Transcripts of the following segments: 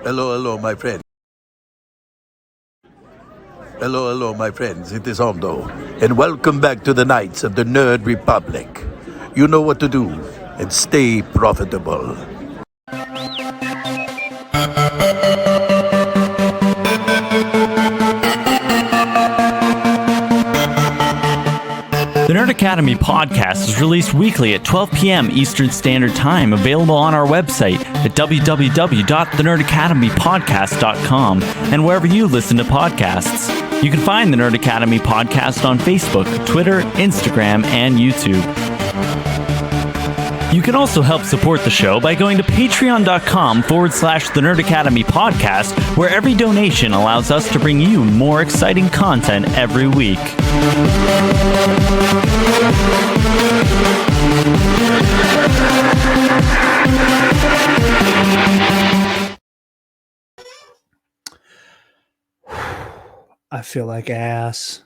Hello, hello, my friend. Hello, hello, my friends. It is Hondo, and welcome back to the Knights of the Nerd Republic. You know what to do, and stay profitable. The Nerd Academy podcast is released weekly at 12 p.m. Eastern Standard Time, available on our website at www.thenerdacademypodcast.com and wherever you listen to podcasts. You can find the Nerd Academy podcast on Facebook, Twitter, Instagram, and YouTube. You can also help support the show by going to patreon.com/The Nerd Academy podcast, where every donation allows us to bring you more exciting content every week. I feel like ass.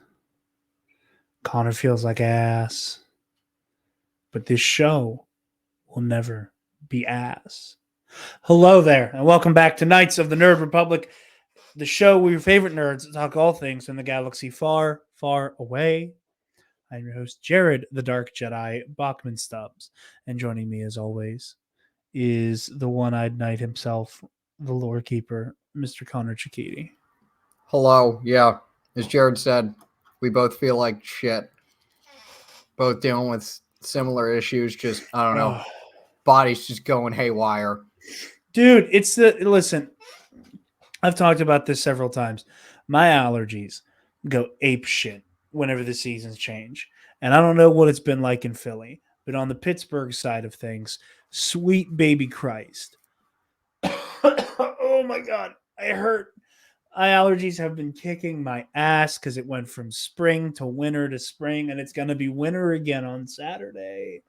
Connor feels like ass. But this show will never be ass. Hello there, and welcome back to Knights of the Nerd Republic, the show where your favorite nerds talk all things in the galaxy far, far away. I'm your host, Jared, the Dark Jedi Bachman Stubbs, and joining me, as always, is the one-eyed knight himself, the lore keeper, Mr. Connor Chikiti. Hello, yeah. As Jared said, we both feel like shit. Both dealing with similar issues, just, I don't know, body's just going haywire. Dude, listen, I've talked about this several times. My allergies go ape shit whenever the seasons change. And I don't know what it's been like in Philly, but on the Pittsburgh side of things, sweet baby Christ. Oh my God, I hurt. My allergies have been kicking my ass because it went from spring to winter to spring, and it's going to be winter again on Saturday.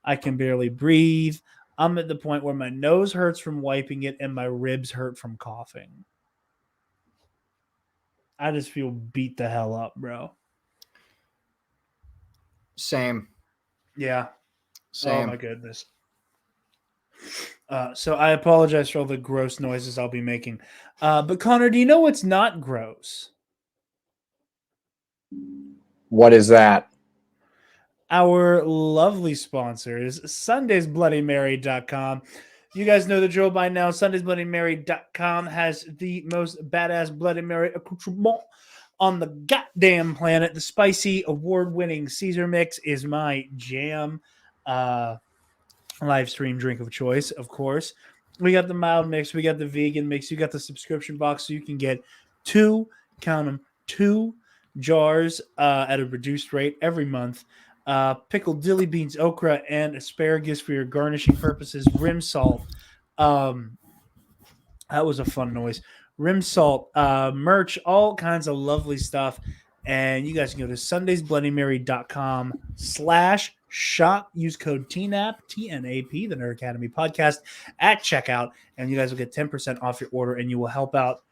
I can barely breathe. I'm at the point where my nose hurts from wiping it and my ribs hurt from coughing. I just feel beat the hell up, bro. Same. Yeah. Same. Oh, my goodness. So I apologize for all the gross noises I'll be making. But Connor, do you know what's not gross? What is that? Our lovely sponsors, SundaysBloodyMary.com. You guys know the drill by now. SundaysBloodyMary.com has the most badass Bloody Mary accoutrement on the goddamn planet. The spicy, award-winning Caesar mix is my jam. Live stream drink of choice, of course. We got the mild mix. We got the vegan mix. You got the subscription box, so you can get two jars at a reduced rate every month. Pickled dilly beans, okra, and asparagus for your garnishing purposes. Rim salt. That was a fun noise. Rim salt, merch, all kinds of lovely stuff. And you guys can go to sundaysbloodymary.com/shop. Use code TNAP, TNAP, the Nerd Academy podcast, at checkout. And you guys will get 10% off your order, and you will help out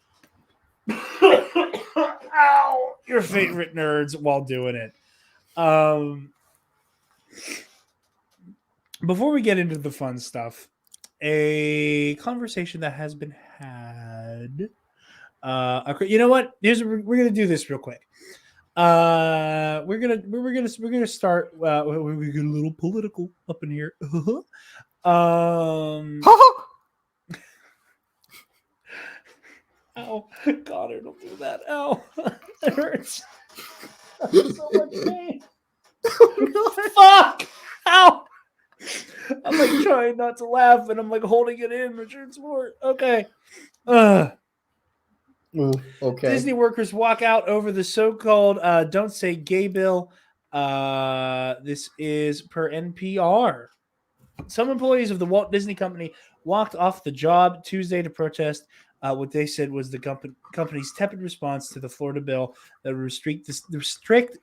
your favorite nerds while doing it. Before we get into the fun stuff, a conversation that has been had. You know what? We're gonna do this real quick. We're gonna start. We get a little political up in here. Ow, God, don't do that. Ow, it hurts. I'm in so much pain. Fuck! Ow! I'm like trying not to laugh, and I'm like holding it in, which hurts more. Okay. Okay. Disney workers walk out over the so-called "Don't Say Gay" bill. This is per NPR. Some employees of the Walt Disney Company walked off the job Tuesday to protest what they said was the company's tepid response to the Florida bill that would restrict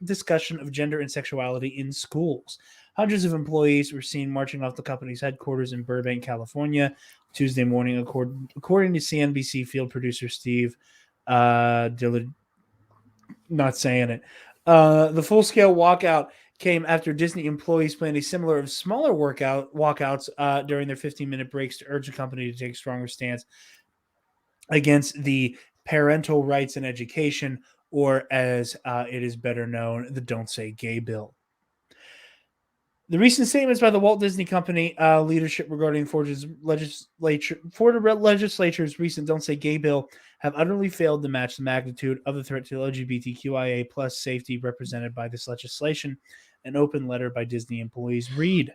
discussion of gender and sexuality in schools. Hundreds of employees were seen marching off the company's headquarters in Burbank, California, Tuesday morning, according to CNBC field producer Steve Dillard. Not saying it. The full-scale walkout came after Disney employees planned a similar of smaller walkouts during their 15-minute breaks to urge the company to take a stronger stance against the parental rights in education, or as it is better known, the Don't Say Gay bill. The recent statements by the Walt Disney Company leadership regarding Florida's legislature's recent Don't Say Gay bill have utterly failed to match the magnitude of the threat to LGBTQIA plus safety represented by this legislation, an open letter by Disney employees read.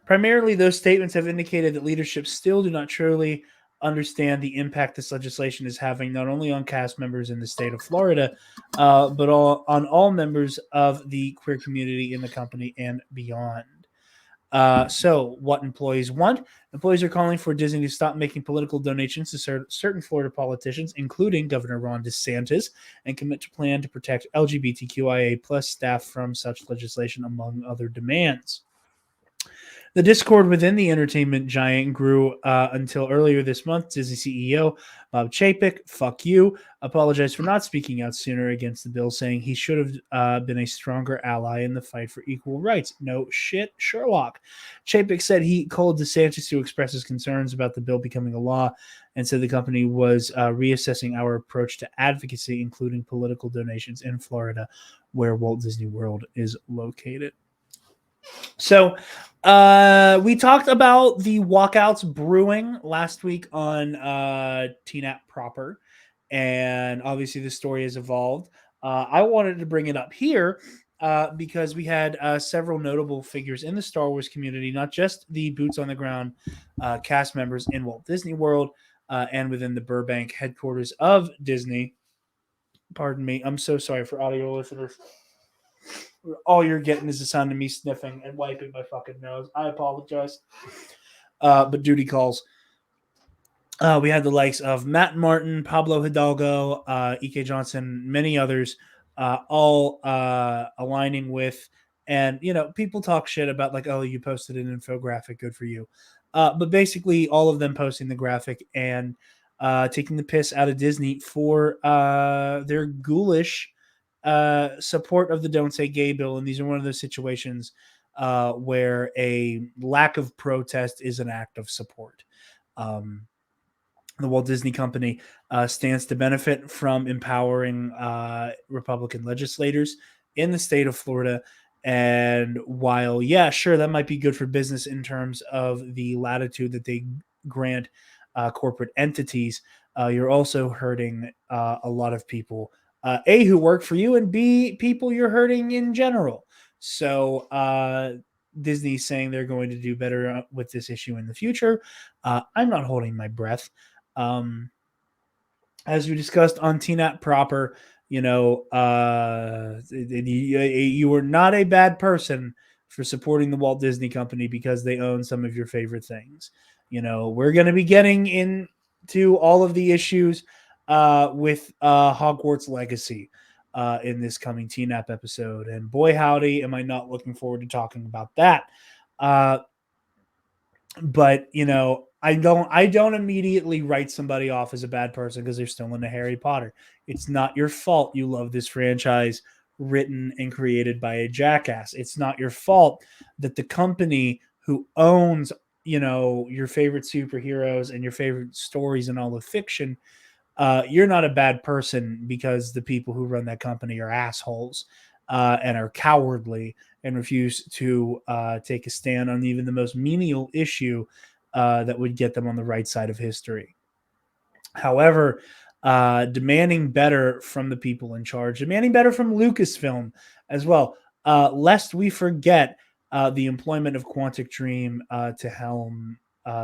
Primarily, those statements have indicated that leadership still do not truly understand the impact this legislation is having, not only on cast members in the state of Florida, but on all members of the queer community in the company and beyond. So, what employees want? Employees are calling for Disney to stop making political donations to certain Florida politicians, including Governor Ron DeSantis, and commit to plan to protect LGBTQIA plus staff from such legislation, among other demands. The discord within the entertainment giant grew until earlier this month. Disney CEO Bob Chapek, fuck you, apologized for not speaking out sooner against the bill, saying he should have been a stronger ally in the fight for equal rights. No shit, Sherlock. Chapek said he called DeSantis to express his concerns about the bill becoming a law, and said the company was reassessing our approach to advocacy, including political donations in Florida, where Walt Disney World is located. So we talked about the walkouts brewing last week on TNAP proper, and obviously the story has evolved. I wanted to bring it up here because we had several notable figures in the Star Wars community, not just the boots on the ground cast members in Walt Disney World and within the Burbank headquarters of Disney. Pardon me. I'm so sorry for audio listeners. All you're getting is the sound of me sniffing and wiping my fucking nose. I apologize. But duty calls. We had the likes of Matt Martin, Pablo Hidalgo, E.K. Johnson, many others, all aligning with, and, people talk shit about like, oh, you posted an infographic, good for you. But basically all of them posting the graphic and taking the piss out of Disney for their ghoulish support of the Don't Say Gay bill. And these are one of those situations where a lack of protest is an act of support. The Walt Disney Company stands to benefit from empowering Republican legislators in the state of Florida. And while, yeah, sure, that might be good for business in terms of the latitude that they grant corporate entities, you're also hurting a lot of people, A, who work for you, and B, people you're hurting in general. So Disney's saying they're going to do better with this issue in the future. I'm not holding my breath. As we discussed on TNAT proper, you were not a bad person for supporting the Walt Disney Company because they own some of your favorite things. We're going to be getting into all of the issues with Hogwarts Legacy in this coming TNAP episode. And boy, howdy, am I not looking forward to talking about that. But, I don't immediately write somebody off as a bad person because they're still into Harry Potter. It's not your fault you love this franchise written and created by a jackass. It's not your fault that the company who owns, your favorite superheroes and your favorite stories and all of fiction, you're not a bad person because the people who run that company are assholes and are cowardly and refuse to take a stand on even the most menial issue that would get them on the right side of history. However, demanding better from the people in charge, demanding better from Lucasfilm as well, lest we forget the employment of Quantic Dream to helm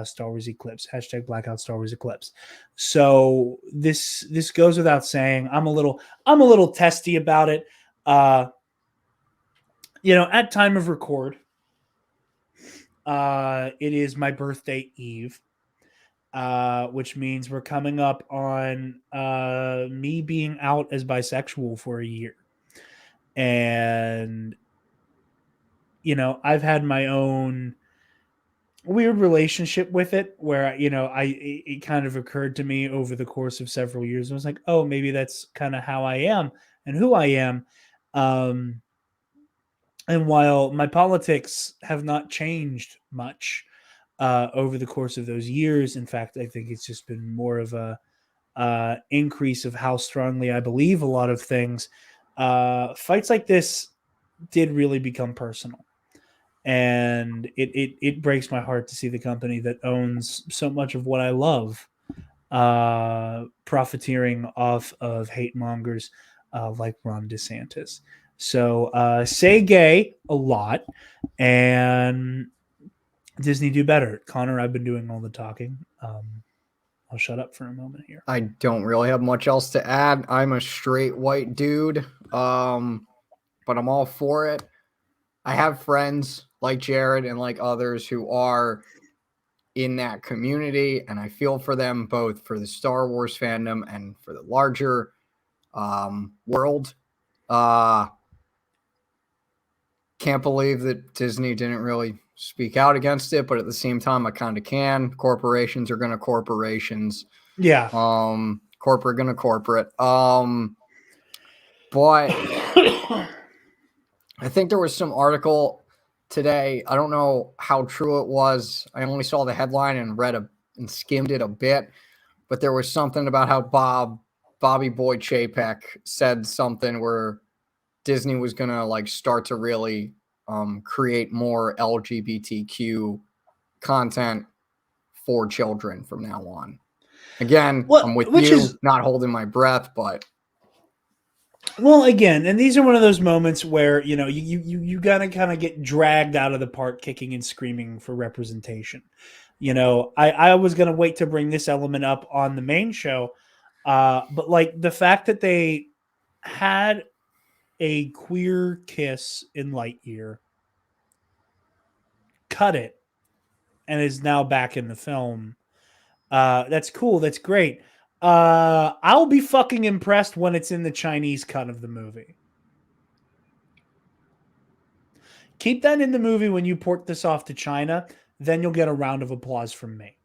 Star Wars Eclipse, # Blackout Star Wars Eclipse. So this goes without saying. I'm a little testy about it. At time of record, it is my birthday eve, which means we're coming up on me being out as bisexual for a year. And, I've had my own weird relationship with it where, it kind of occurred to me over the course of several years. I was like, oh, maybe that's kind of how I am and who I am. And while my politics have not changed much, over the course of those years. In fact, I think it's just been more of a increase of how strongly I believe a lot of things. Fights like this did really become personal. And it breaks my heart to see the company that owns so much of what I love profiteering off of hate mongers like Ron DeSantis. So say gay a lot, and Disney do better. Connor, I've been doing all the talking. I'll shut up for a moment here. I don't really have much else to add. I'm a straight white dude, but I'm all for it. I have friends like Jared and like others who are in that community, and I feel for them both for the Star Wars fandom and for the larger world. Can't believe that Disney didn't really speak out against it, but at the same time, I kind of can. Corporations are going to corporations. Yeah. Corporate going to corporate. But I think there was some article today. I don't know how true it was. I only saw the headline and and skimmed it a bit, but there was something about how Bobby Boy Chapek said something where Disney was going to like start to really create more LGBTQ content for children from now on. Again, I'm with you, not holding my breath, but well, again, and these are one of those moments where, you know, you gotta kind of get dragged out of the park kicking and screaming for representation. You know, I was gonna wait to bring this element up on the main show, but like the fact that they had a queer kiss in Lightyear, cut it, and is now back in the film. That's cool. That's great. I'll be fucking impressed when it's in the Chinese cut of the movie. Keep that in the movie when you port this off to China, then you'll get a round of applause from me.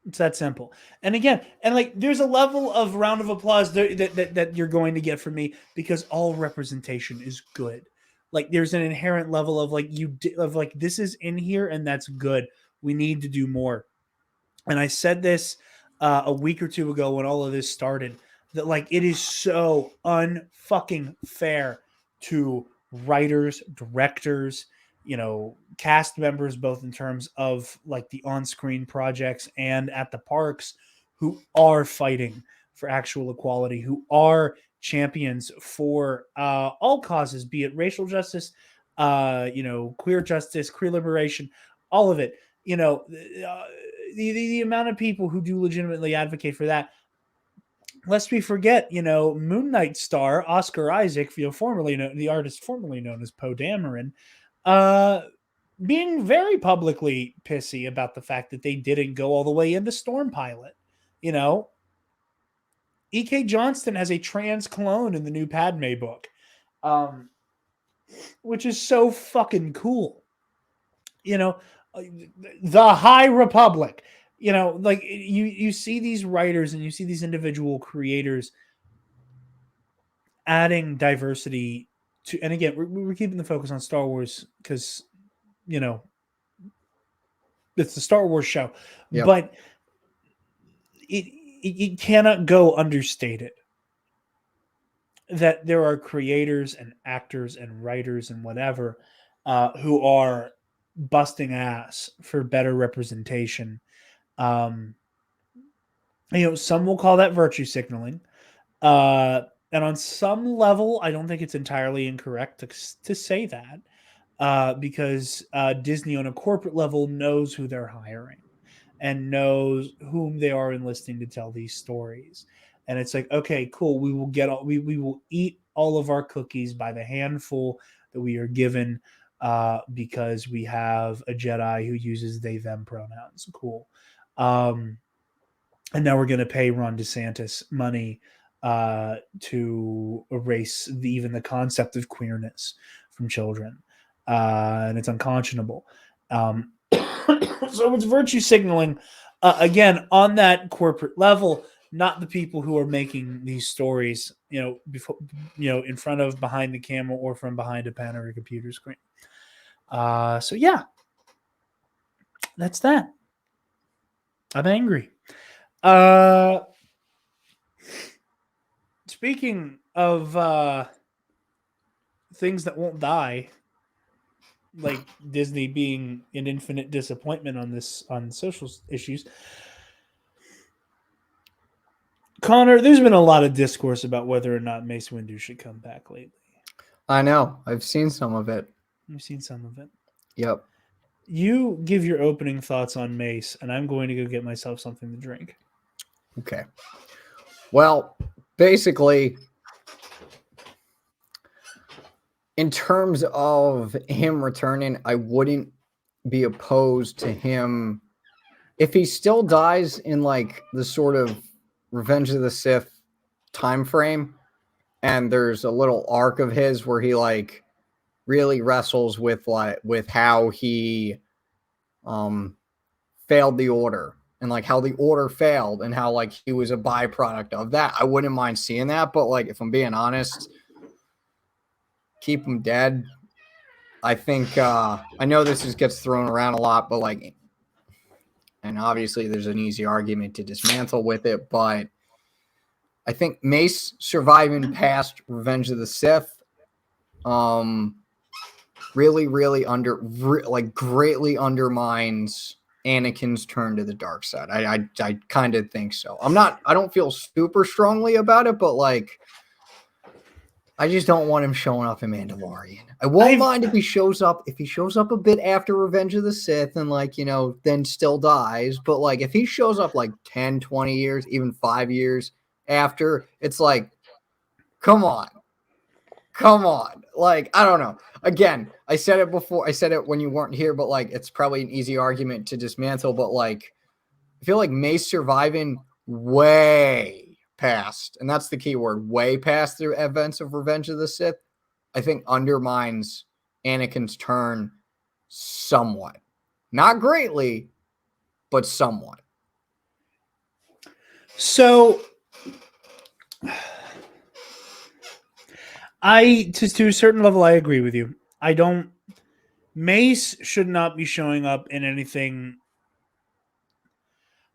It's that simple. And again, and like there's a level of round of applause that you're going to get from me because all representation is good. Like there's an inherent level of like this is in here and that's good. We need to do more. And I said this a week or two ago when all of this started, that like it is so unfucking fair to writers, directors, you know, cast members, both in terms of like the on-screen projects and at the parks, who are fighting for actual equality, who are champions for all causes, be it racial justice, you know, queer justice, queer liberation, all of it. You know, the amount of people who do legitimately advocate for that. Lest we forget, you know, Moon Knight star Oscar Isaac, you know, the artist formerly known as Poe Dameron, being very publicly pissy about the fact that they didn't go all the way into Storm Pilot. You know, E.K. Johnston has a trans clone in the new Padme book, which is so fucking cool. You know, the High Republic. You know, like you see these writers and you see these individual creators adding diversity to, and again, we're keeping the focus on Star Wars because, you know, it's the Star Wars show, yep. But it cannot go understated that there are creators and actors and writers and whatever who are busting ass for better representation. You know, some will call that virtue signaling. And on some level, I don't think it's entirely incorrect to say that because Disney on a corporate level knows who they're hiring and knows whom they are enlisting to tell these stories. And it's like, okay, cool. We will eat all of our cookies by the handful that we are given because we have a Jedi who uses they, them pronouns. Cool. And now we're going to pay Ron DeSantis money to erase even the concept of queerness from children. And it's unconscionable. So it's virtue signaling, again, on that corporate level, not the people who are making these stories, you know, before, you know, in front of, behind the camera, or from behind a pen or a computer screen. So yeah, That's that. I'm angry. Speaking of things that won't die, like Disney being an infinite disappointment on social issues. Connor, there's been a lot of discourse about whether or not Mace Windu should come back lately. I know. I've seen some of it. You've seen some of it. Yep. You give your opening thoughts on Mace, and I'm going to go get myself something to drink. Okay. Well, basically, in terms of him returning, I wouldn't be opposed to him if he still dies in like the sort of Revenge of the Sith time frame, and there's a little arc of his where he like really wrestles with how he failed the order and like how the order failed and how like he was a byproduct of that. I wouldn't mind seeing that, but like if I'm being honest, keep him dead. I think I know this gets thrown around a lot, but like, and obviously there's an easy argument to dismantle with it, but I think Mace surviving past Revenge of the Sith really greatly undermines Anakin's turn to the dark side. I kind of think so. I don't feel super strongly about it, but like I just don't want him showing up in Mandalorian. I won't mind if he shows up a bit after Revenge of the Sith and like, you know, then still dies, but like if he shows up like 10, 20 years, even 5 years after, it's like come on. Like, I don't know. Again, I said it before. I said it when you weren't here, but like it's probably an easy argument to dismantle, but like I feel like Mace surviving way past, and that's the key word, way past the events of Revenge of the Sith, I think undermines Anakin's turn somewhat. Not greatly, but somewhat. So to a certain level, I agree with you. Mace should not be showing up in anything.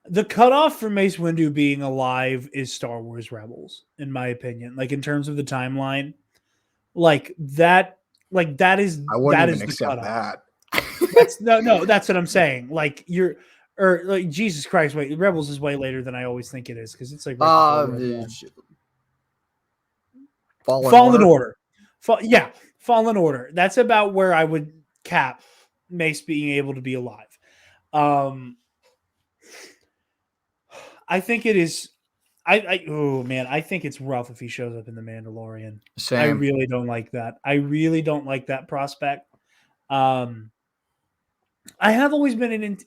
The cutoff for Mace Windu being alive is Star Wars Rebels, in my opinion. Like in terms of the timeline, that is I wouldn't even the accept cutoff. that. That's what I'm saying. Like Jesus Christ, wait, Rebels is way later than I always think it is because it's like Fallen Order. Fallen Order. That's about where I would cap Mace being able to be alive. I think it is. I think it's rough if he shows up in the Mandalorian. Same. I really don't like that. I really don't like that prospect. I have always been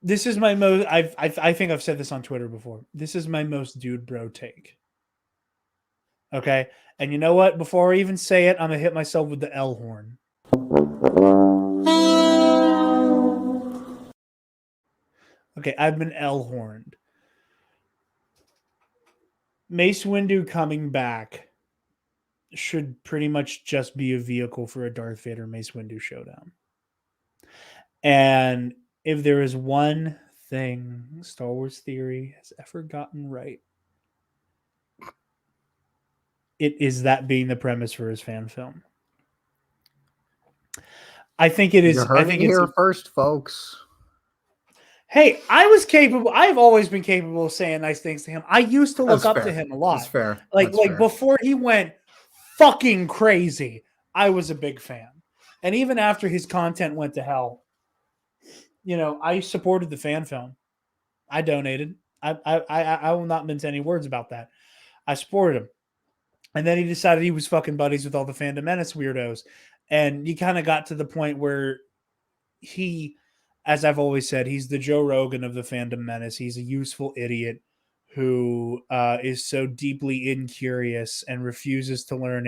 this is my most. I think I've said this on Twitter before. This is my most dude bro take. Okay, and you know what? Before I even say it, I'm gonna hit myself with the L horn. Okay, I've been L horned. Mace Windu coming back should pretty much just be a vehicle for a Darth Vader Mace Windu showdown. And if there is one thing Star Wars theory has ever gotten right, it is that being the premise for his fan film. I think it is. You heard it here first, folks. Hey, I was capable. I've always been capable of saying nice things to him. I used to look up to him a lot. That's fair. Like before he went fucking crazy, I was a big fan. And even after his content went to hell, you know, I supported the fan film. I donated. I will not mince any words about that. I supported him. And then he decided he was fucking buddies with all the Fandom Menace weirdos. And he kind of got to the point where he, as I've always said, he's the Joe Rogan of the Fandom Menace. He's a useful idiot who is so deeply incurious and refuses to learn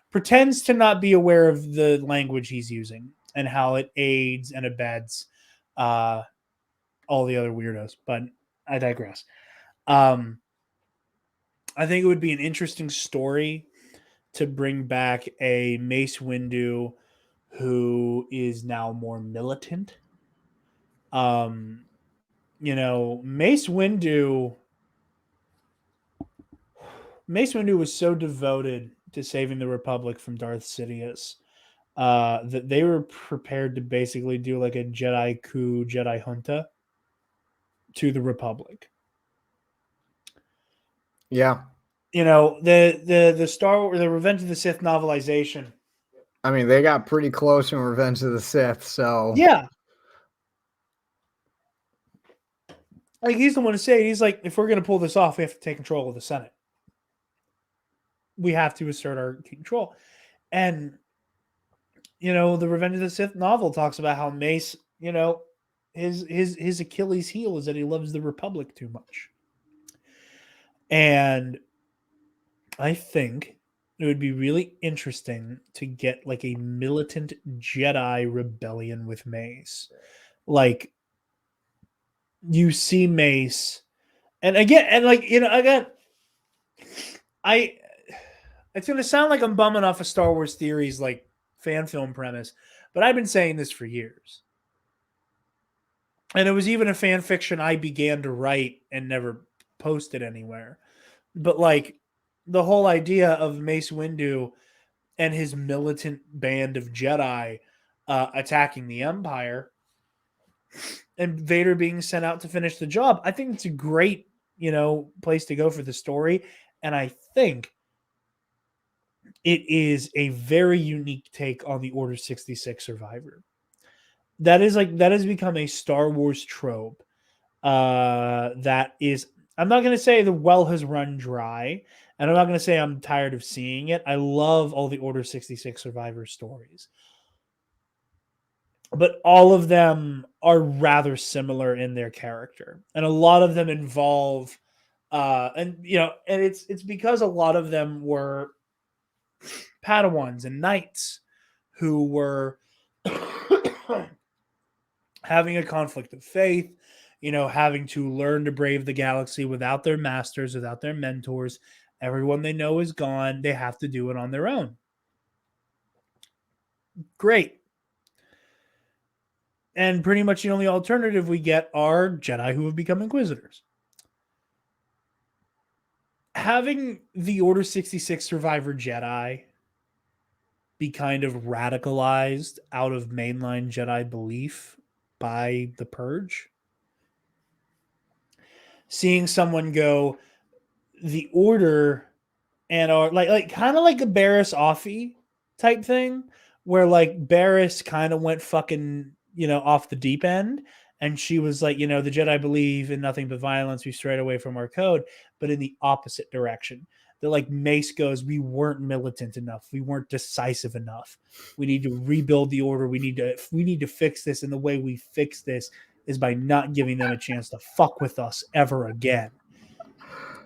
pretends to not be aware of the language he's using and how it aids and abets all the other weirdos. But I digress. I think it would be an interesting story to bring back a Mace Windu who is now more militant. Mace Windu. Mace Windu was so devoted to saving the Republic from Darth Sidious that they were prepared to basically do like a Jedi coup, Jedi junta to the Republic. Yeah. The Star Wars, the Revenge of the Sith novelization. I mean, they got pretty close in Revenge of the Sith, so yeah. Like he's the one to say, he's like, if we're going to pull this off, we have to take control of the Senate. We have to assert our control. And, the Revenge of the Sith novel talks about how Mace, his Achilles heel is that he loves the Republic too much. And I think it would be really interesting to get like a militant Jedi rebellion with Mace. Like, you see Mace, and again, it's going to sound like I'm bumming off a Star Wars Theories like fan film premise, but I've been saying this for years. And it was even a fan fiction I began to write and never posted anywhere. But like the whole idea of Mace Windu and his militant band of Jedi attacking the Empire and Vader being sent out to finish the job, I think it's a great, place to go for the story. And I think it is a very unique take on the Order 66 Survivor. That has become a Star Wars trope. That is, I'm not going to say the well has run dry, and I'm not going to say I'm tired of seeing it. I love all the Order 66 Survivor stories, but all of them are rather similar in their character, and a lot of them involve, and it's because a lot of them were Padawans and knights who were having a conflict of faith, having to learn to brave the galaxy without their masters, without their mentors. Everyone they know is gone. They have to do it on their own. Great. And pretty much the only alternative we get are Jedi who have become Inquisitors. Having the Order 66 Survivor Jedi be kind of radicalized out of mainline Jedi belief by the Purge. Seeing someone go, the Order, and are like kind of like a Barriss Offee type thing, where like Barriss kind of went fucking, off the deep end. And she was like, the Jedi believe in nothing but violence. We strayed away from our code, but in the opposite direction. That like Mace goes, we weren't militant enough. We weren't decisive enough. We need to rebuild the Order. We need to fix this. And the way we fix this is by not giving them a chance to fuck with us ever again.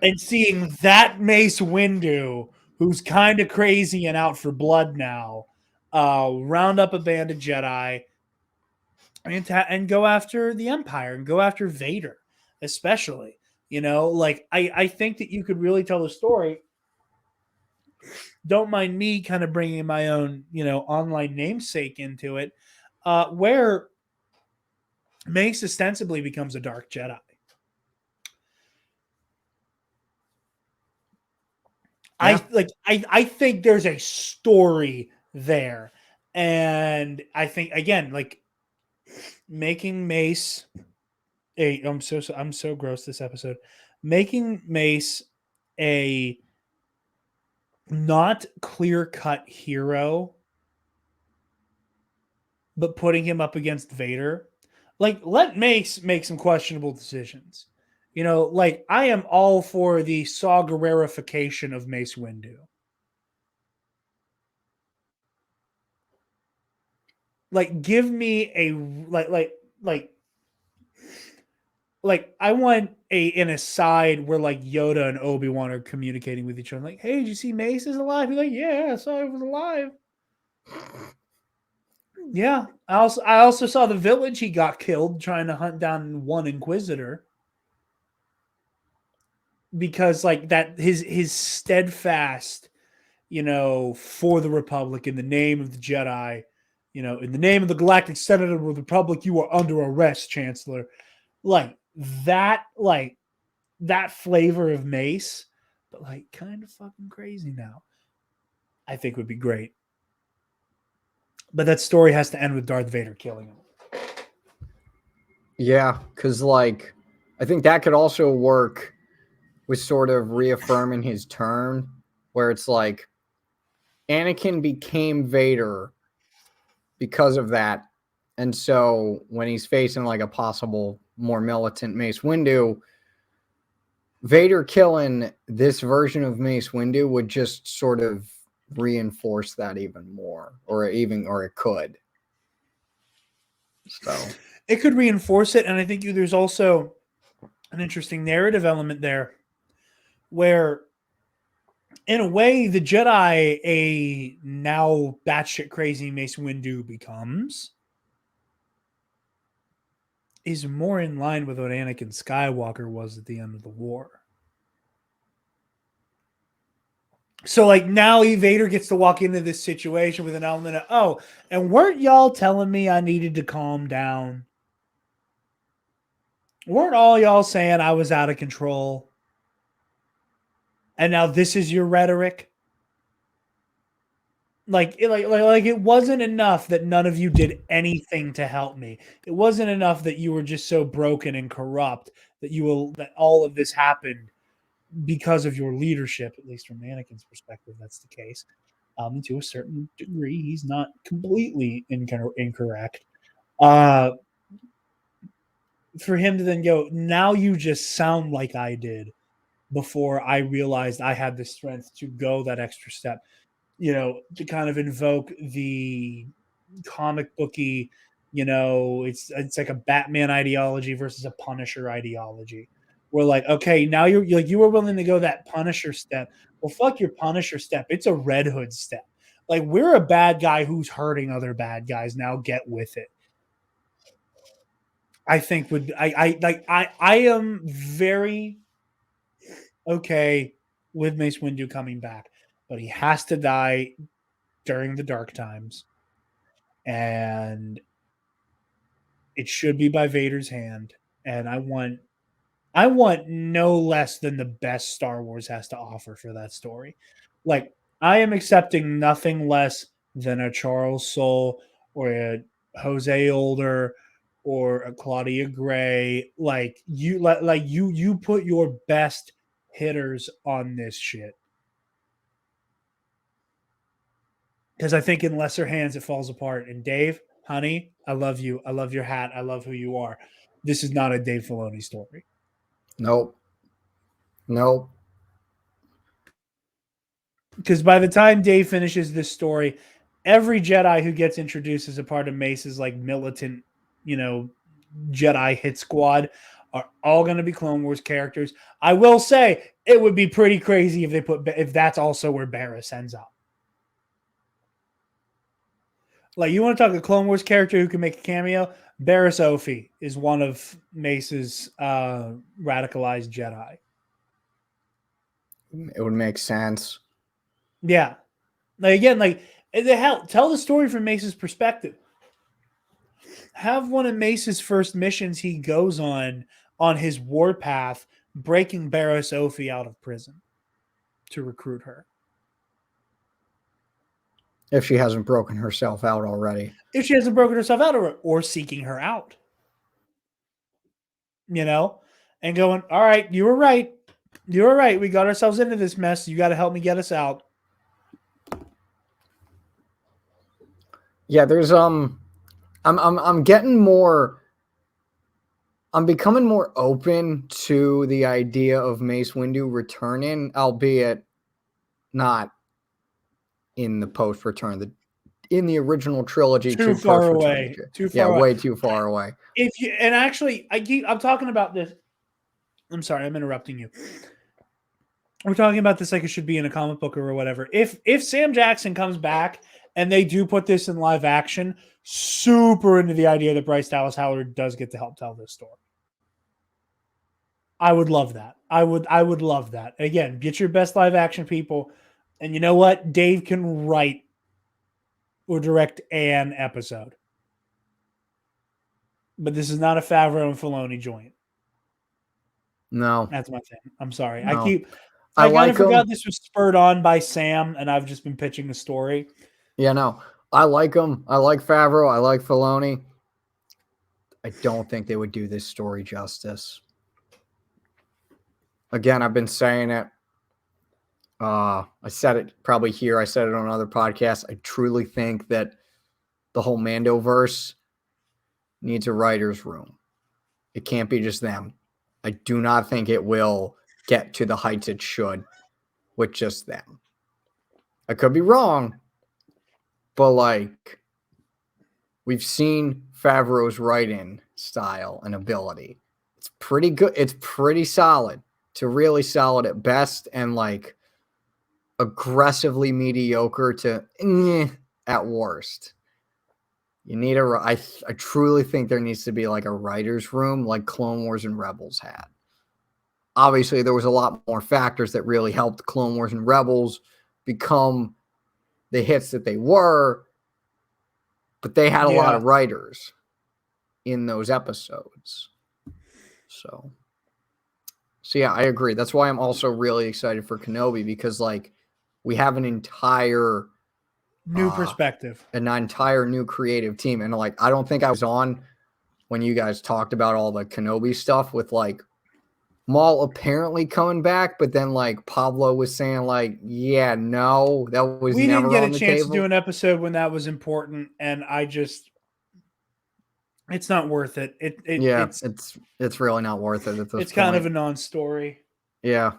And seeing that Mace Windu, who's kind of crazy and out for blood now, round up a band of Jedi and go after the Empire and go after Vader, especially. I think that you could really tell the story. Don't mind me kind of bringing my own, online namesake into it, where Mace ostensibly becomes a dark Jedi. Yeah. I think there's a story there. And I think, again, like making Mace I'm so gross this episode. Making Mace a not clear-cut hero, but putting him up against Vader. Like, let Mace make some questionable decisions. Like, I am all for the Saw Gerrerification of Mace Windu. Like, give me a like I want an aside where like Yoda and Obi-Wan are communicating with each other. Like, hey, did you see Mace is alive? He's like, yeah, I saw he was alive. Yeah. I also saw the village he got killed trying to hunt down one Inquisitor. Because like that his steadfast, for the Republic in the name of the Jedi, in the name of the Galactic Senate of the Republic, you are under arrest, Chancellor. Like that flavor of Mace, but like kind of fucking crazy now. I think would be great. But that story has to end with Darth Vader killing him. Yeah, because like I think that could also work with sort of reaffirming his turn, where it's like Anakin became Vader because of that. And so when he's facing like a possible more militant Mace Windu, Vader killing this version of Mace Windu would just sort of reinforce that even more, or it could. So it could reinforce it, and I think there's also an interesting narrative element there where in a way the Jedi, a now batshit crazy Mace Windu becomes, is more in line with what Anakin Skywalker was at the end of the war. So like now Vader gets to walk into this situation with an element of, and weren't y'all telling me I needed to calm down? Weren't all y'all saying I was out of control? And now this is your rhetoric? Like it wasn't enough that none of you did anything to help me. It wasn't enough that you were just so broken and corrupt that all of this happened because of your leadership, at least from Anakin's perspective, that's the case. To a certain degree, he's not completely incorrect. For him to then go, now you just sound like I did before I realized I had the strength to go that extra step, to kind of invoke the comic booky, it's like a Batman ideology versus a Punisher ideology. We're like, okay, now you were willing to go that Punisher step. Well, fuck your Punisher step. It's a Red Hood step. Like, we're a bad guy who's hurting other bad guys. Now get with it. I think I am very okay with Mace Windu coming back, but he has to die during the dark times, and it should be by Vader's hand. And I want no less than the best Star Wars has to offer for that story. Like, I am accepting nothing less than a Charles Soule or a Jose Older or a Claudia Gray. You put your best hitters on this shit. Because I think in lesser hands it falls apart. And Dave, honey, I love you. I love your hat. I love who you are. This is not a Dave Filoni story. Nope. Because by the time Dave finishes this story, every Jedi who gets introduced as a part of Mace's like militant, Jedi hit squad are all going to be Clone Wars characters. I will say it would be pretty crazy if that's also where Barriss ends up. Like, you want to talk a Clone Wars character who can make a cameo? Barriss Offee is one of Mace's radicalized Jedi. It would make sense. Yeah. Like, again, tell the story from Mace's perspective. Have one of Mace's first missions he goes on his warpath, breaking Barriss Offee out of prison to recruit her. If she hasn't broken herself out already. If she hasn't broken herself out or seeking her out. And going, all right, you were right. You were right. We got ourselves into this mess. You got to help me get us out. Yeah, there's I'm getting more. I'm becoming more open to the idea of Mace Windu returning, albeit not in the post return, in the original trilogy. Too far away. Way too far away. I'm talking about this. I'm sorry, I'm interrupting you. We're talking about this like it should be in a comic book or whatever. If Sam Jackson comes back and they do put this in live action, super into the idea that Bryce Dallas Howard does get to help tell this story. I would love that. I would love that. Again, get your best live action people. And you know what? Dave can write or direct an episode. But this is not a Favreau and Filoni joint. No, That's my thing. I'm sorry. No. I I kind like of forgot him. this was spurred on by Sam, and I've just been pitching the story. Yeah, no. I like him. I like Favreau. I like Filoni. I don't think they would do this story justice. Again, I've been saying it. I said it probably here. I said it on other podcasts. I truly think that the whole Mandoverse needs a writer's room. It can't be just them. I do not think it will get to the heights it should with just them. I could be wrong, but like we've seen Favreau's writing style and ability. It's pretty good. It's pretty solid to really solid at best and like aggressively mediocre to at worst. You need I truly think there needs to be like a writer's room like Clone Wars and Rebels had. Obviously, there was a lot more factors that really helped Clone Wars and Rebels become the hits that they were, but they had a lot of writers in those episodes. So yeah, I agree. That's why I'm also really excited for Kenobi because like we have an entire new perspective, an entire new creative team. And like, I don't think I was on when you guys talked about all the Kenobi stuff with like Maul apparently coming back, but then like Pablo was saying like, yeah, no, that was we never didn't get on a the chance table. to do an episode when that was important, and it's not worth it. It's really not worth it at this point. It's kind of a non-story. Yeah.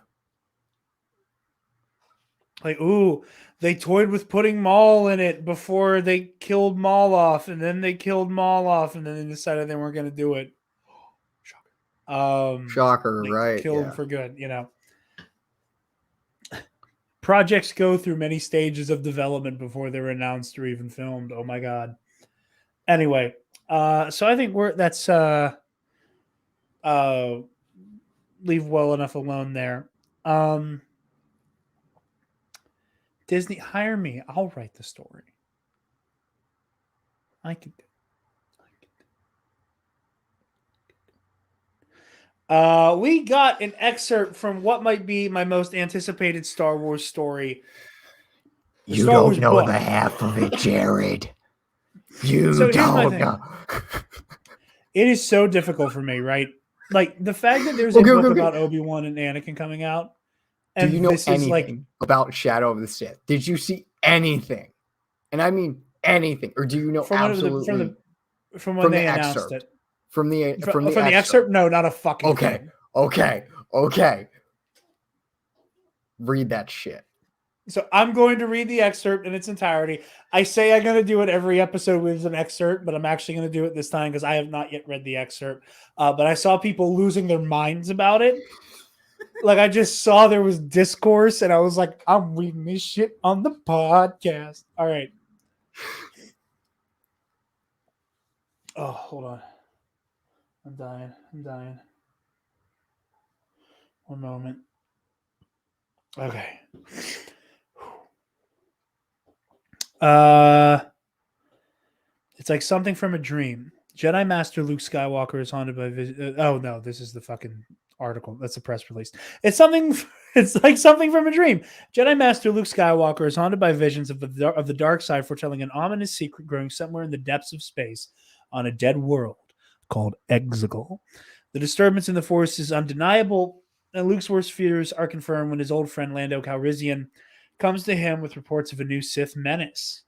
Like, ooh, they toyed with putting Maul in it before they killed Maul off, and then they killed Maul off, and then they decided they weren't going to do it. Shocker, right? Kill him for good, you know. Projects go through many stages of development before they're announced or even filmed. Oh my god. Anyway, so I think that's leave well enough alone there. Disney, hire me. I'll write the story. I can do it. We got an excerpt from what might be my most anticipated Star Wars story. You don't know the half of it, Jared. You don't know. It is so difficult for me, right? Like the fact that there's a book about Obi-Wan and Anakin coming out. And do you know anything about Shadow of the Sith? Did you see anything? And I mean anything. Or do you know absolutely from when they announced it? From the excerpt? No, not a fucking thing. Okay. Read that shit. So I'm going to read the excerpt in its entirety. I say I'm going to do it every episode with an excerpt, but I'm actually going to do it this time because I have not yet read the excerpt. But I saw people losing their minds about it. Like I just saw there was discourse, and I was like, I'm reading this shit on the podcast. All right. Oh, hold on. I'm dying. One moment. Okay. It's like something from a dream. Jedi Master Luke Skywalker is haunted by vision. Oh no, this is the fucking article. That's a press release. It's like something from a dream. Jedi Master Luke Skywalker is haunted by visions of the dark side, foretelling an ominous secret growing somewhere in the depths of space on a dead world called Exegol. The disturbance in the Force is undeniable, and Luke's worst fears are confirmed when his old friend Lando Calrissian comes to him with reports of a new Sith menace.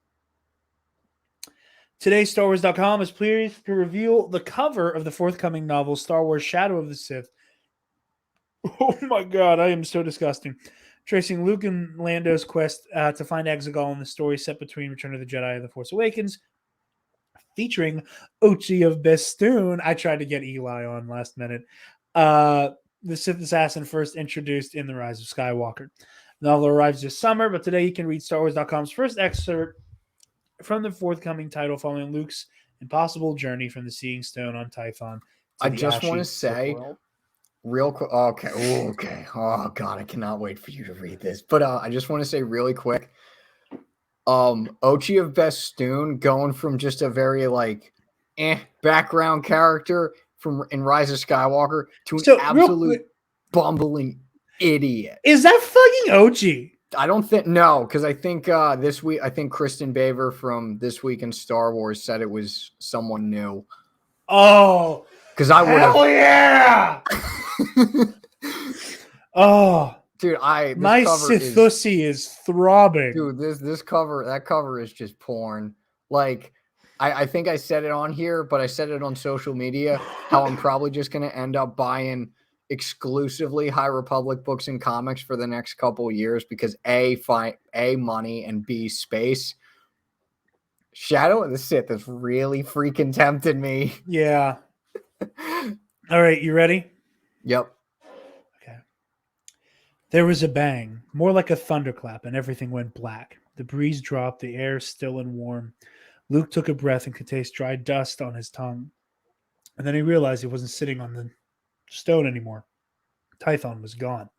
Today, StarWars.com is pleased to reveal the cover of the forthcoming novel, Star Wars Shadow of the Sith. Oh my god, I am so disgusting. Tracing Luke and Lando's quest to find Exegol in the story set between Return of the Jedi and The Force Awakens, featuring Ochi of Bestoon. I tried to get Eli on last minute. The Sith assassin first introduced in The Rise of Skywalker. The novel arrives this summer, but today you can read StarWars.com's first excerpt from the forthcoming title following Luke's impossible journey from the Seeing Stone on Tython. I just want to say real quick. Okay. Oh, God, I cannot wait for you to read this. But I just want to say really quick, Ochi of Bestoon going from just a very background character in Rise of Skywalker to an absolute bumbling idiot. Is that fucking Ochi? I don't think because I think this week Kristen Baver from This Week in Star Wars said it was someone new. Oh, because I would have. Hell yeah! Oh, dude, my Sithussy is throbbing. Dude, that cover is just porn. Like, I think I said it on here, but I said it on social media how I'm probably just gonna end up buying exclusively High Republic books and comics for the next couple of years because A, money, and B, space. Shadow of the Sith has really freaking tempted me. Yeah. All right, you ready? Yep. Okay. There was a bang, more like a thunderclap, and everything went black. The breeze dropped, the air still and warm. Luke took a breath and could taste dry dust on his tongue. And then he realized he wasn't sitting on the stone anymore. Tython was gone.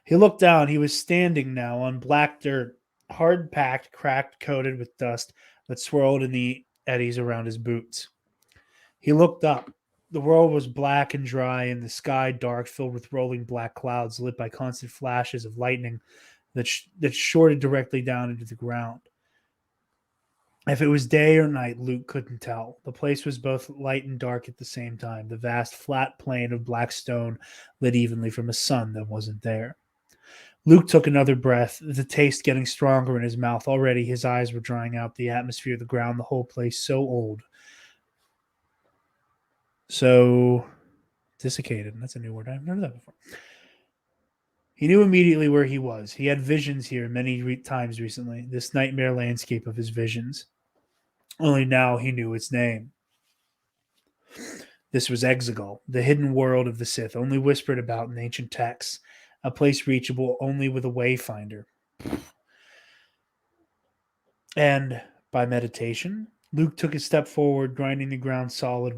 He looked down. He was standing now on black dirt, hard-packed, cracked, coated with dust that swirled in the eddies around his boots. He looked up. The world was black and dry, and the sky dark, filled with rolling black clouds lit by constant flashes of lightning that shorted directly down into the ground. If it was day or night, Luke couldn't tell. The place was both light and dark at the same time. The vast, flat plain of black stone lit evenly from a sun that wasn't there. Luke took another breath, the taste getting stronger in his mouth. Already his eyes were drying out, the atmosphere, the ground, the whole place so old. So desiccated. That's a new word. I've never heard that before. He knew immediately where he was. He had visions here many times recently, this nightmare landscape of his visions. Only now he knew its name. This was Exegol, the hidden world of the Sith, only whispered about in ancient texts, a place reachable only with a wayfinder. And by meditation, Luke took a step forward, grinding the ground solid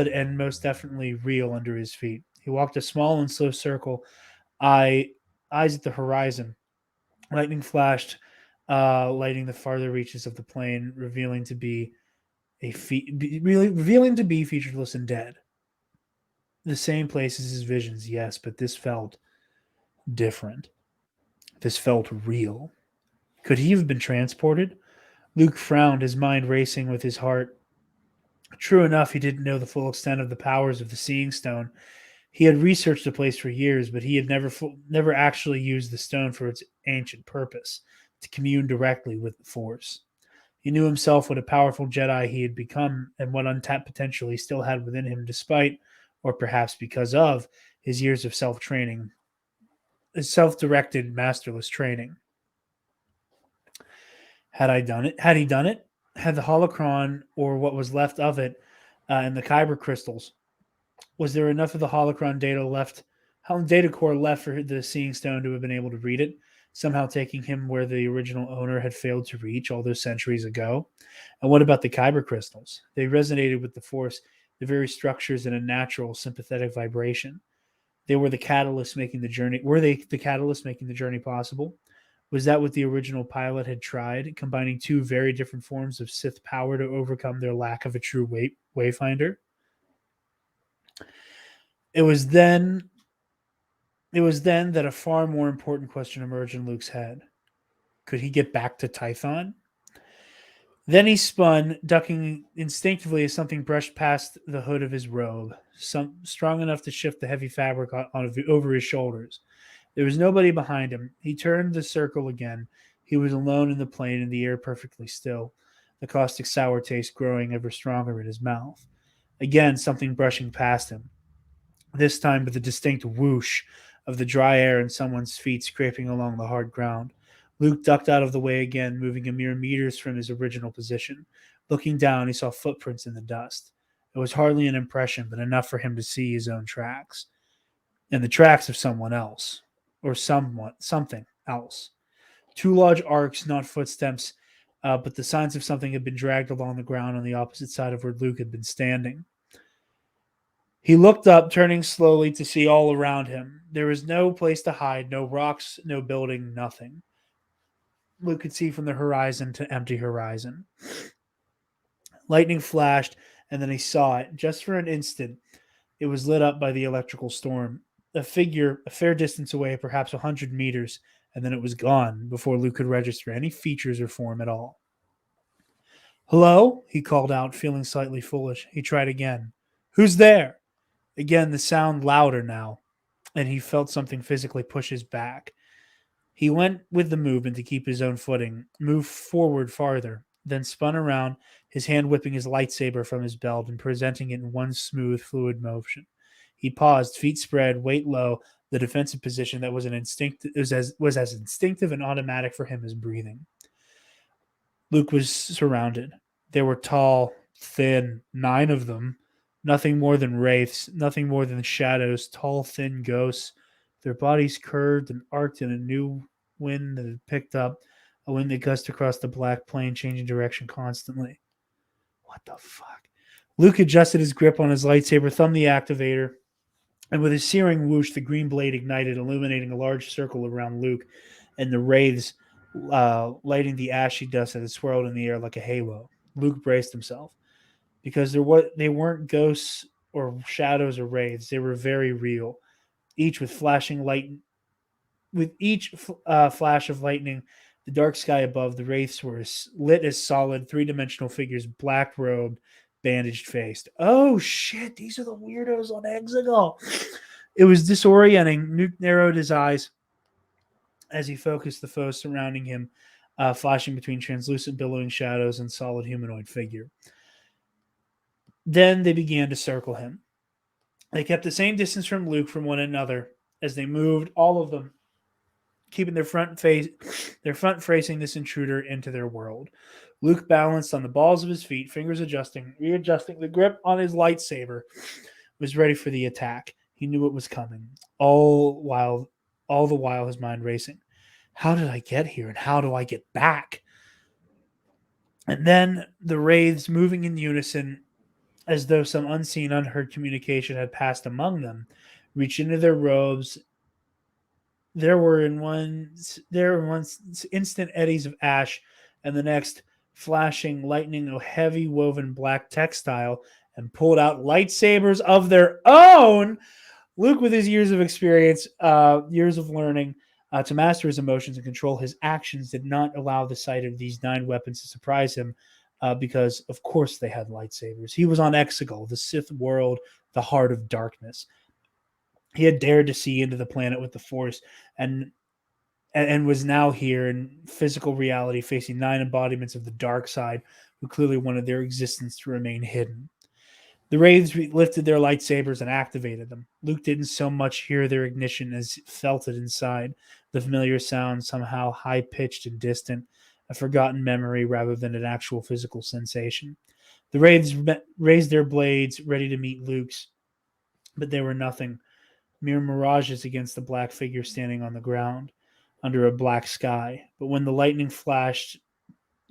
and most definitely real under his feet. He walked a small and slow circle, eyes at the horizon. Lightning flashed, lighting the farther reaches of the plain, revealing to be featureless and dead. The same place as his visions, yes, but this felt different. This felt real. Could he have been transported? Luke frowned, his mind racing with his heart. True enough, he didn't know the full extent of the powers of the Seeing Stone. He had researched the place for years, but he had never actually used the stone for its ancient purpose, to commune directly with the Force. He knew himself what a powerful Jedi he had become and what untapped potential he still had within him despite, or perhaps because of, his years of self-training, self-directed, masterless training. Had he done it? Had the holocron, or what was left of it, and the kyber crystals, was there enough of the holocron data core left for the Seeing Stone to have been able to read it, somehow taking him where the original owner had failed to reach all those centuries ago? And what about the kyber crystals? They resonated with the Force, the very structures in a natural, sympathetic vibration. They were the catalyst making the journey. Were they the catalyst making the journey possible? Was that what the original pilot had tried, combining two very different forms of Sith power to overcome their lack of a true wayfinder? It was then that a far more important question emerged in Luke's head. Could he get back to Tython? Then he spun, ducking instinctively as something brushed past the hood of his robe, strong enough to shift the heavy fabric over his shoulders. There was nobody behind him. He turned the circle again. He was alone in the plain, and the air perfectly still, the caustic sour taste growing ever stronger in his mouth. Again, something brushing past him, this time with a distinct whoosh of the dry air and someone's feet scraping along the hard ground. Luke ducked out of the way again, moving a mere meters from his original position. Looking down, he saw footprints in the dust. It was hardly an impression, but enough for him to see his own tracks. And the tracks of someone else. Or something else. Two large arcs, not footsteps, but the signs of something had been dragged along the ground on the opposite side of where Luke had been standing. He looked up, turning slowly to see all around him. There was no place to hide, no rocks, no building, nothing. Luke could see from the horizon to empty horizon. Lightning flashed, and then he saw it. Just for an instant, it was lit up by the electrical storm. A figure a fair distance away, perhaps 100 meters, and then it was gone before Luke could register any features or form at all. "Hello?" he called out, feeling slightly foolish. He tried again. "Who's there?" Again, the sound louder now, and he felt something physically push his back. He went with the movement to keep his own footing, moved forward farther, then spun around, his hand whipping his lightsaber from his belt and presenting it in one smooth, fluid motion. He paused, feet spread, weight low, the defensive position that was as instinctive and automatic for him as breathing. Luke was surrounded. They were tall, thin, 9 of them, nothing more than wraiths, nothing more than shadows, tall, thin ghosts. Their bodies curved and arced in a new wind that had picked up, a wind that gusted across the black plain, changing direction constantly. What the fuck? Luke adjusted his grip on his lightsaber, thumbed the activator, and with a searing whoosh, the green blade ignited, illuminating a large circle around Luke and the wraiths, lighting the ashy dust that had swirled in the air like a halo. Luke braced himself because they weren't ghosts or shadows or wraiths. They were very real, each with flashing light. With each flash of lightning, the dark sky above the wraiths were lit as solid three-dimensional figures, black-robed, bandaged-faced. Oh, shit, these are the weirdos on Exegol. It was disorienting. Luke narrowed his eyes as he focused the foe surrounding him, flashing between translucent billowing shadows and solid humanoid figure. Then they began to circle him. They kept the same distance from Luke from one another as they moved, all of them keeping their front facing this intruder into their world. Luke balanced on the balls of his feet, fingers readjusting the grip on his lightsaber, was ready for the attack. He knew it was coming, all the while his mind racing. How did I get here, and how do I get back? And then the wraiths, moving in unison, as though some unseen, unheard communication had passed among them, reached into their robes. There were in one instant eddies of ash, and the next flashing lightning of heavy woven black textile, and pulled out lightsabers of their own. Luke, with his years of experience, years of learning to master his emotions and control his actions, did not allow the sight of these 9 weapons to surprise him, because, of course, they had lightsabers. He was on Exegol, the Sith world, the heart of darkness. He had dared to see into the planet with the Force, and was now here in physical reality, facing 9 embodiments of the dark side, who clearly wanted their existence to remain hidden. The wraiths lifted their lightsabers and activated them. Luke didn't so much hear their ignition as felt it inside, the familiar sound, somehow high-pitched and distant, a forgotten memory rather than an actual physical sensation. The wraiths raised their blades, ready to meet Luke's, but they were nothing, mere mirages against the black figure standing on the ground under a black sky. But when the lightning flashed,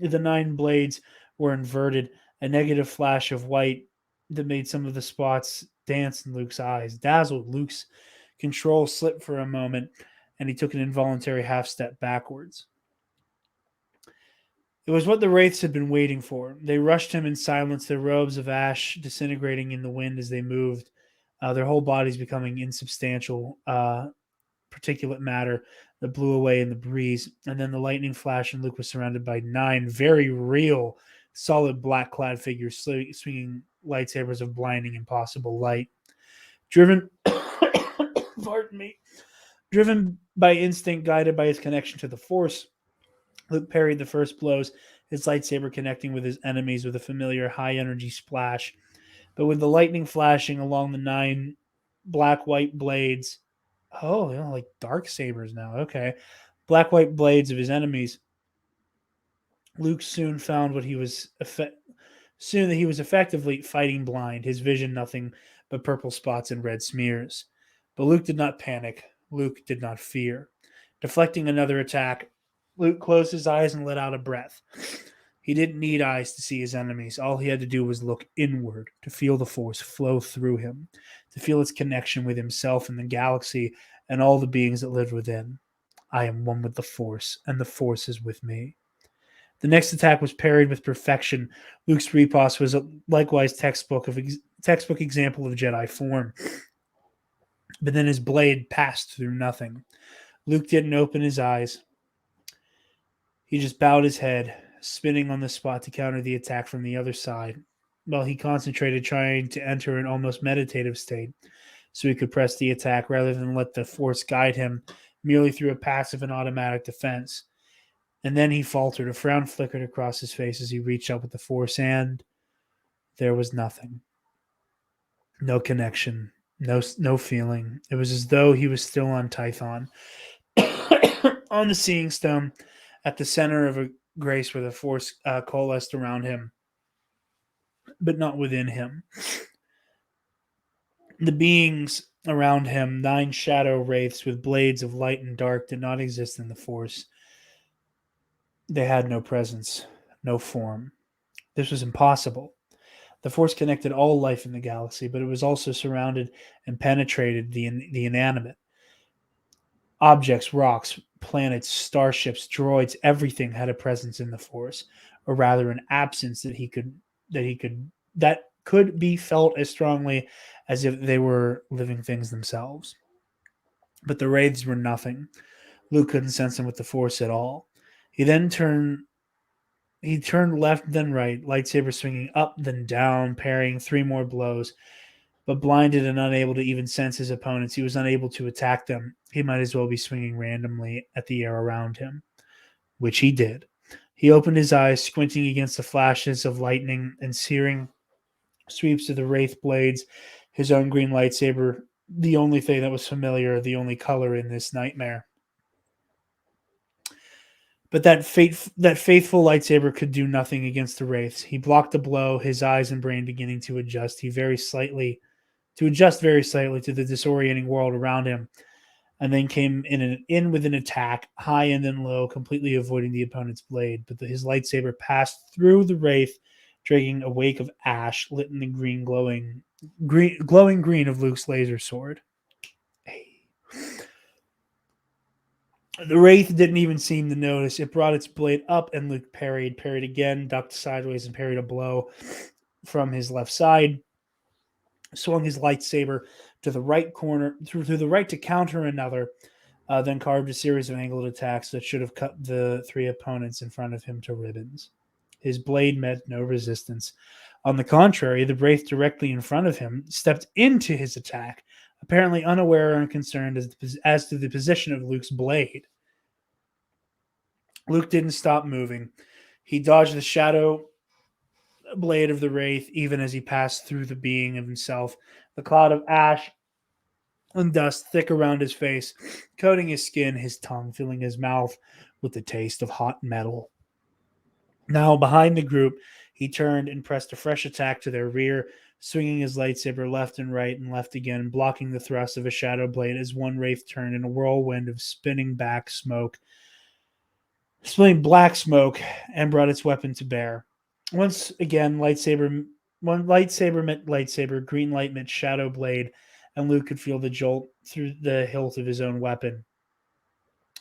the 9 blades were inverted, a negative flash of white that made some of the spots dance in Luke's eyes. Dazzled, Luke's control slipped for a moment, and he took an involuntary half step backwards. It was what the wraiths had been waiting for. They rushed him in silence, their robes of ash disintegrating in the wind as they moved, their whole bodies becoming insubstantial particulate matter that blew away in the breeze. And then the lightning flashed, and Luke was surrounded by 9 very real, solid black-clad figures swinging lightsabers of blinding, impossible light. Driven by instinct, guided by his connection to the Force, Luke parried the first blows, his lightsaber connecting with his enemies with a familiar high-energy splash. But with the lightning flashing along the 9 black-white blades, like dark sabers now, okay, black-white blades of his enemies, Luke soon that he was effectively fighting blind, his vision nothing but purple spots and red smears. But Luke did not panic. Luke did not fear. Deflecting another attack, Luke closed his eyes and let out a breath. He didn't need eyes to see his enemies. All he had to do was look inward, to feel the Force flow through him, to feel its connection with himself and the galaxy and all the beings that lived within. I am one with the Force, and the Force is with me. The next attack was parried with perfection. Luke's riposte was likewise textbook example of Jedi form. But then his blade passed through nothing. Luke didn't open his eyes. He just bowed his head, spinning on the spot to counter the attack from the other side, while he concentrated trying to enter an almost meditative state so he could press the attack rather than let the Force guide him merely through a passive and automatic defense. And then he faltered. A frown flickered across his face as he reached out with the Force, and there was nothing. No connection, no feeling. It was as though he was still on Tython, on the Seeing Stone, at the center of a grace where the Force coalesced around him, but not within him. The beings around him, 9 shadow wraiths with blades of light and dark, did not exist in the Force. They had no presence, no form. This was impossible. The Force connected all life in the galaxy, but it was also surrounded and penetrated the inanimate. Objects, rocks, planets, starships, droids, everything had a presence in the Force, or rather an absence that could be felt as strongly as if they were living things themselves. But the wraiths were nothing. Luke couldn't sense them with the Force at all. He turned left, then right, lightsaber swinging up, then down, parrying 3 more blows. But blinded and unable to even sense his opponents, he was unable to attack them. He might as well be swinging randomly at the air around him, which he did. He opened his eyes, squinting against the flashes of lightning and searing sweeps of the wraith blades, his own green lightsaber, the only thing that was familiar, the only color in this nightmare. But that faithful lightsaber could do nothing against the wraiths. He blocked the blow, his eyes and brain beginning to adjust. Adjust very slightly to the disorienting world around him, and then came in with an attack, high and then low, completely avoiding the opponent's blade. But his lightsaber passed through the wraith, dragging a wake of ash lit in the glowing green of Luke's laser sword. The wraith didn't even seem to notice. It brought its blade up, and Luke parried again, ducked sideways, and parried a blow from his left side. Swung his lightsaber to the right corner, through the right to counter another, then carved a series of angled attacks that should have cut the 3 opponents in front of him to ribbons. His blade met no resistance. On the contrary, the wraith directly in front of him stepped into his attack, apparently unaware or unconcerned as to the position of Luke's blade. Luke didn't stop moving. He dodged the shadow blade of the wraith even as he passed through the being of himself. The cloud of ash and dust thick around his face, coating his skin, his tongue, filling his mouth with the taste of hot metal. Now, behind the group, he turned and pressed a fresh attack to their rear, swinging his lightsaber left and right and left again, blocking the thrust of a shadow blade as one wraith turned in a whirlwind of spinning black smoke, and brought its weapon to bear. Once again, lightsaber met lightsaber, green light met shadow blade, and Luke could feel the jolt through the hilt of his own weapon.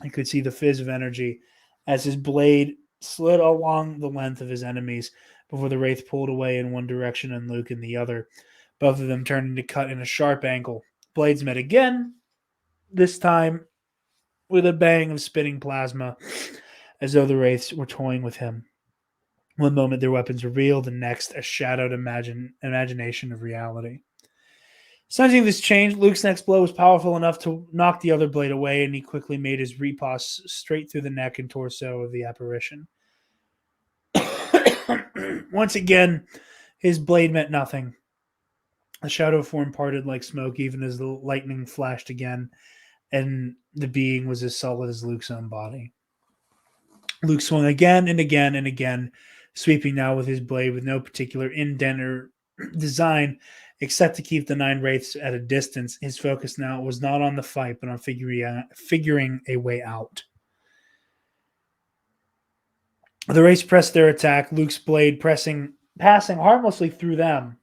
He could see the fizz of energy as his blade slid along the length of his enemies before the wraith pulled away in one direction and Luke in the other, both of them turning to cut in a sharp angle. Blades met again, this time with a bang of spitting plasma, as though the wraiths were toying with him. One moment their weapons revealed, the next a shadowed imagination of reality. Sensing this change, Luke's next blow was powerful enough to knock the other blade away, and he quickly made his riposte straight through the neck and torso of the apparition. Once again, his blade meant nothing. The shadow form parted like smoke even as the lightning flashed again, and the being was as solid as Luke's own body. Luke swung again and again and again, sweeping now with his blade with no particular indent or design except to keep the 9 wraiths at a distance. His focus now was not on the fight, but on figuring a way out. The wraiths pressed their attack, Luke's blade passing harmlessly through them.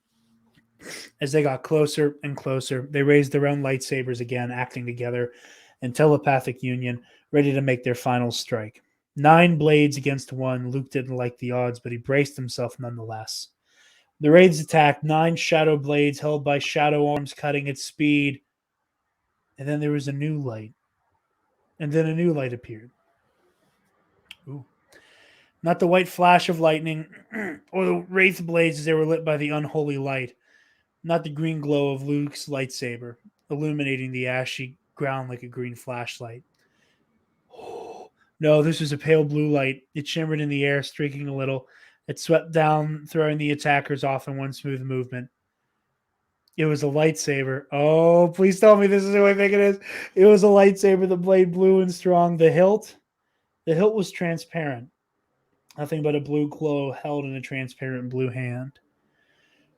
As they got closer and closer, they raised their own lightsabers again, acting together and telepathic union, ready to make their final strike. 9 blades against 1. Luke didn't like the odds, but he braced himself nonetheless. The Wraiths attacked, 9 shadow blades held by shadow arms cutting at speed. And then there was a new light. And then a new light appeared. Ooh. Not the white flash of lightning or the Wraith blades as they were lit by the unholy light. Not the green glow of Luke's lightsaber, illuminating the ashy ground like a green flashlight. No, this was a pale blue light. It shimmered in the air, streaking a little. It swept down, throwing the attackers off in one smooth movement. It was a lightsaber. Oh, please tell me this is who I think it is. It was a lightsaber, the blade blue and strong. The hilt was transparent. Nothing but a blue glow held in a transparent blue hand.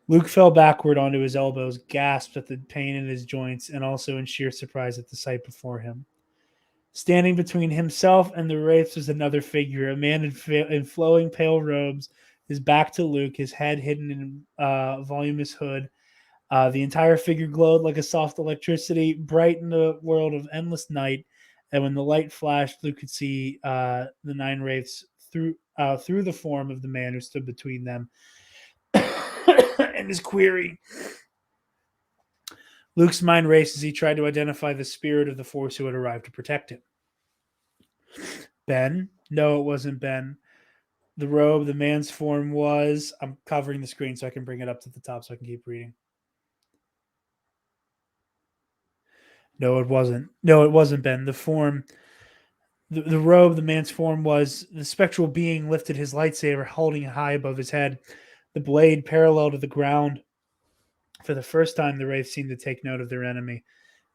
Luke fell backward onto his elbows, gasped at the pain in his joints, and also in sheer surprise at the sight before him. Standing between himself and the Wraiths was another figure, a man in flowing pale robes, his back to Luke, his head hidden in a voluminous hood. The entire figure glowed like a soft electricity, bright in the world of endless night. And when the light flashed, Luke could see the 9 Wraiths through the form of the man who stood between them and his query. Luke's mind raced as he tried to identify the spirit of the Force who had arrived to protect him. Ben? No, it wasn't Ben. The robe, the man's form was... I'm covering the screen so I can bring it up to the top so I can keep reading. No, it wasn't. No, it wasn't Ben. The form... The robe, the man's form was... The spectral being lifted his lightsaber, holding it high above his head. The blade parallel to the ground. For the first time, the Wraith seemed to take note of their enemy.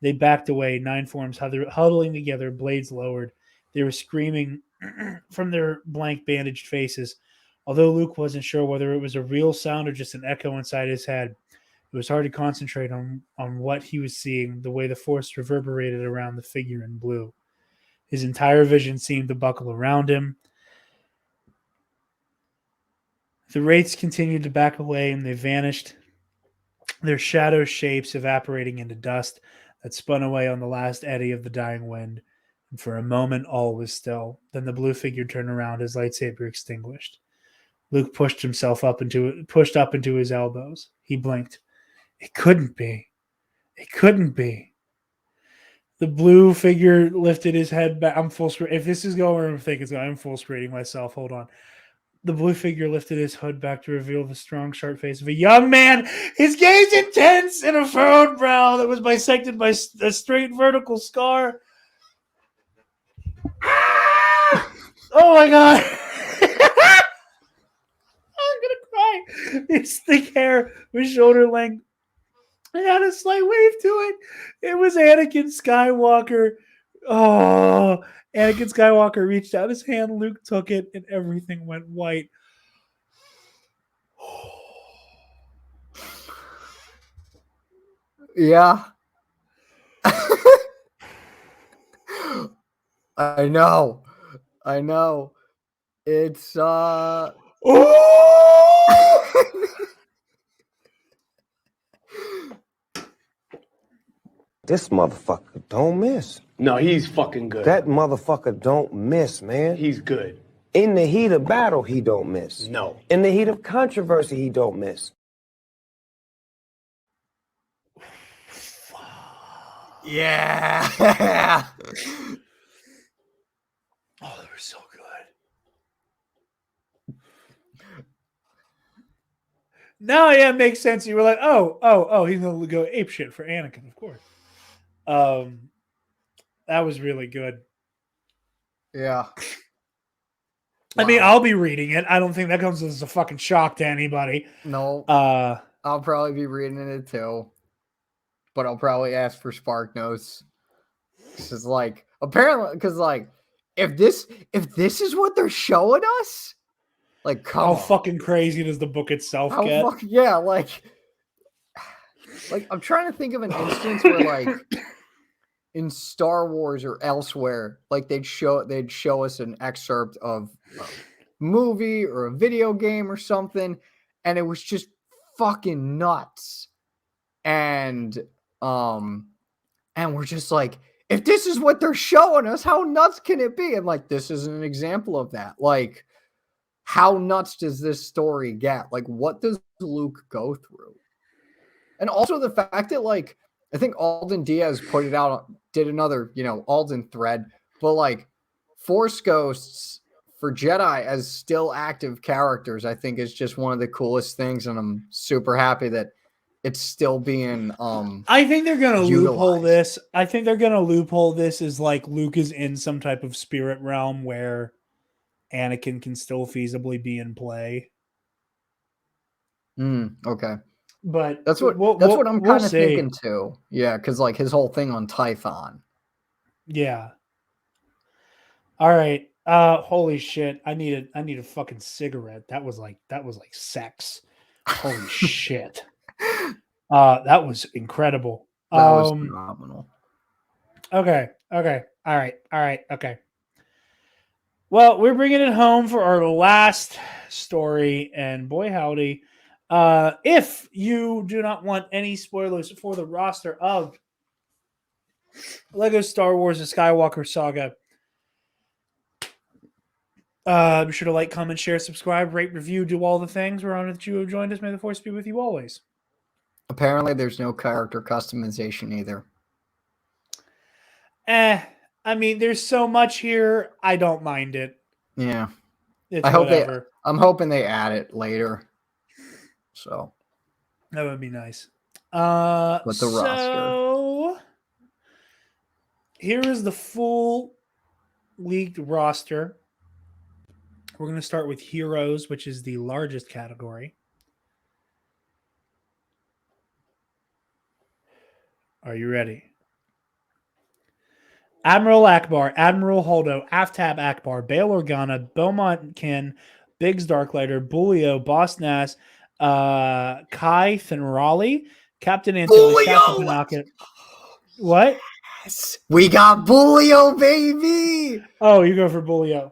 They backed away, 9 forms huddling together, blades lowered. They were screaming from their blank, bandaged faces. Although Luke wasn't sure whether it was a real sound or just an echo inside his head, it was hard to concentrate on what he was seeing, the way the Force reverberated around the figure in blue. His entire vision seemed to buckle around him. The Wraiths continued to back away, and they vanished, their shadow shapes evaporating into dust that spun away on the last eddy of the dying wind. And for a moment, all was still. Then the blue figure turned around, his lightsaber extinguished. Luke pushed up into his elbows. He blinked. It couldn't be. It couldn't be. The blue figure lifted his head back. I'm full screen. If this is going where I think it's going, I'm full screening myself. Hold on. The blue figure lifted his hood back to reveal the strong, sharp face of a young man, his gaze intense and a furrowed brow that was bisected by a straight vertical scar. Ah! Oh my God. I'm going to cry. His thick hair was shoulder length. It had a slight wave to it. It was Anakin Skywalker. Oh, Anakin Skywalker reached out his hand. Luke took it, and everything went white. Yeah. I know. It's This motherfucker don't miss. No, he's fucking good. That motherfucker don't miss, man. He's good. In the heat of battle, he don't miss. No. In the heat of controversy, he don't miss. yeah. Oh, they were so good. Now, yeah, it makes sense. You were like, oh, he's gonna go apeshit for Anakin, of course. That was really good. Yeah. I mean, I'll be reading it. I don't think that comes as a fucking shock to anybody. No. I'll probably be reading it too. But I'll probably ask for Spark Notes. This is like apparently because like if this is what they're showing us, like how fucking crazy does the book itself get? Yeah, like I'm trying to think of an instance where like in Star Wars or elsewhere, like they'd show us an excerpt of a movie or a video game or something, and it was just fucking nuts. And we're just like, if this is what they're showing us, how nuts can it be? And like, this is an example of that. Like, how nuts does this story get? Like, what does Luke go through? And also the fact that, like, I think Alden Diaz put it out, did another, Alden thread, but like Force Ghosts for Jedi as still active characters, I think is just one of the coolest things. And I'm super happy that it's still being, I think they're going to loophole utilized. this. I think they're going to loophole this as like Luke is in some type of spirit realm where Anakin can still feasibly be in play. Okay. But that's what I'm kind of thinking too. Yeah, because like his whole thing on Tython. Yeah. All right. Holy shit. I need a fucking cigarette. That was like sex. Holy shit. That was incredible. That was phenomenal. Okay. All right. Okay. Well, we're bringing it home for our last story, and boy howdy. If you do not want any spoilers for the roster of Lego Star Wars The Skywalker Saga, be sure to like, comment, share, subscribe, rate, review, do all the things. We're honored that you have joined us. May the Force be with you always. Apparently, there's no character customization either. I mean, there's so much here. I don't mind it. Yeah. It's whatever. I'm hoping they add it later. So that would be nice. With the roster. Here is the full leaked roster. We're going to start with Heroes, which is the largest category. Are you ready? Admiral Akbar, Admiral Holdo, Aftab Akbar, Bail Organa, Beaumont Kin, Biggs Darklighter, Bulio, Boss Nass, Kai Thinrali, Captain Antilles, Captain Panaka. What? Yes. We got Bulio, baby! Oh, you go for Bulio.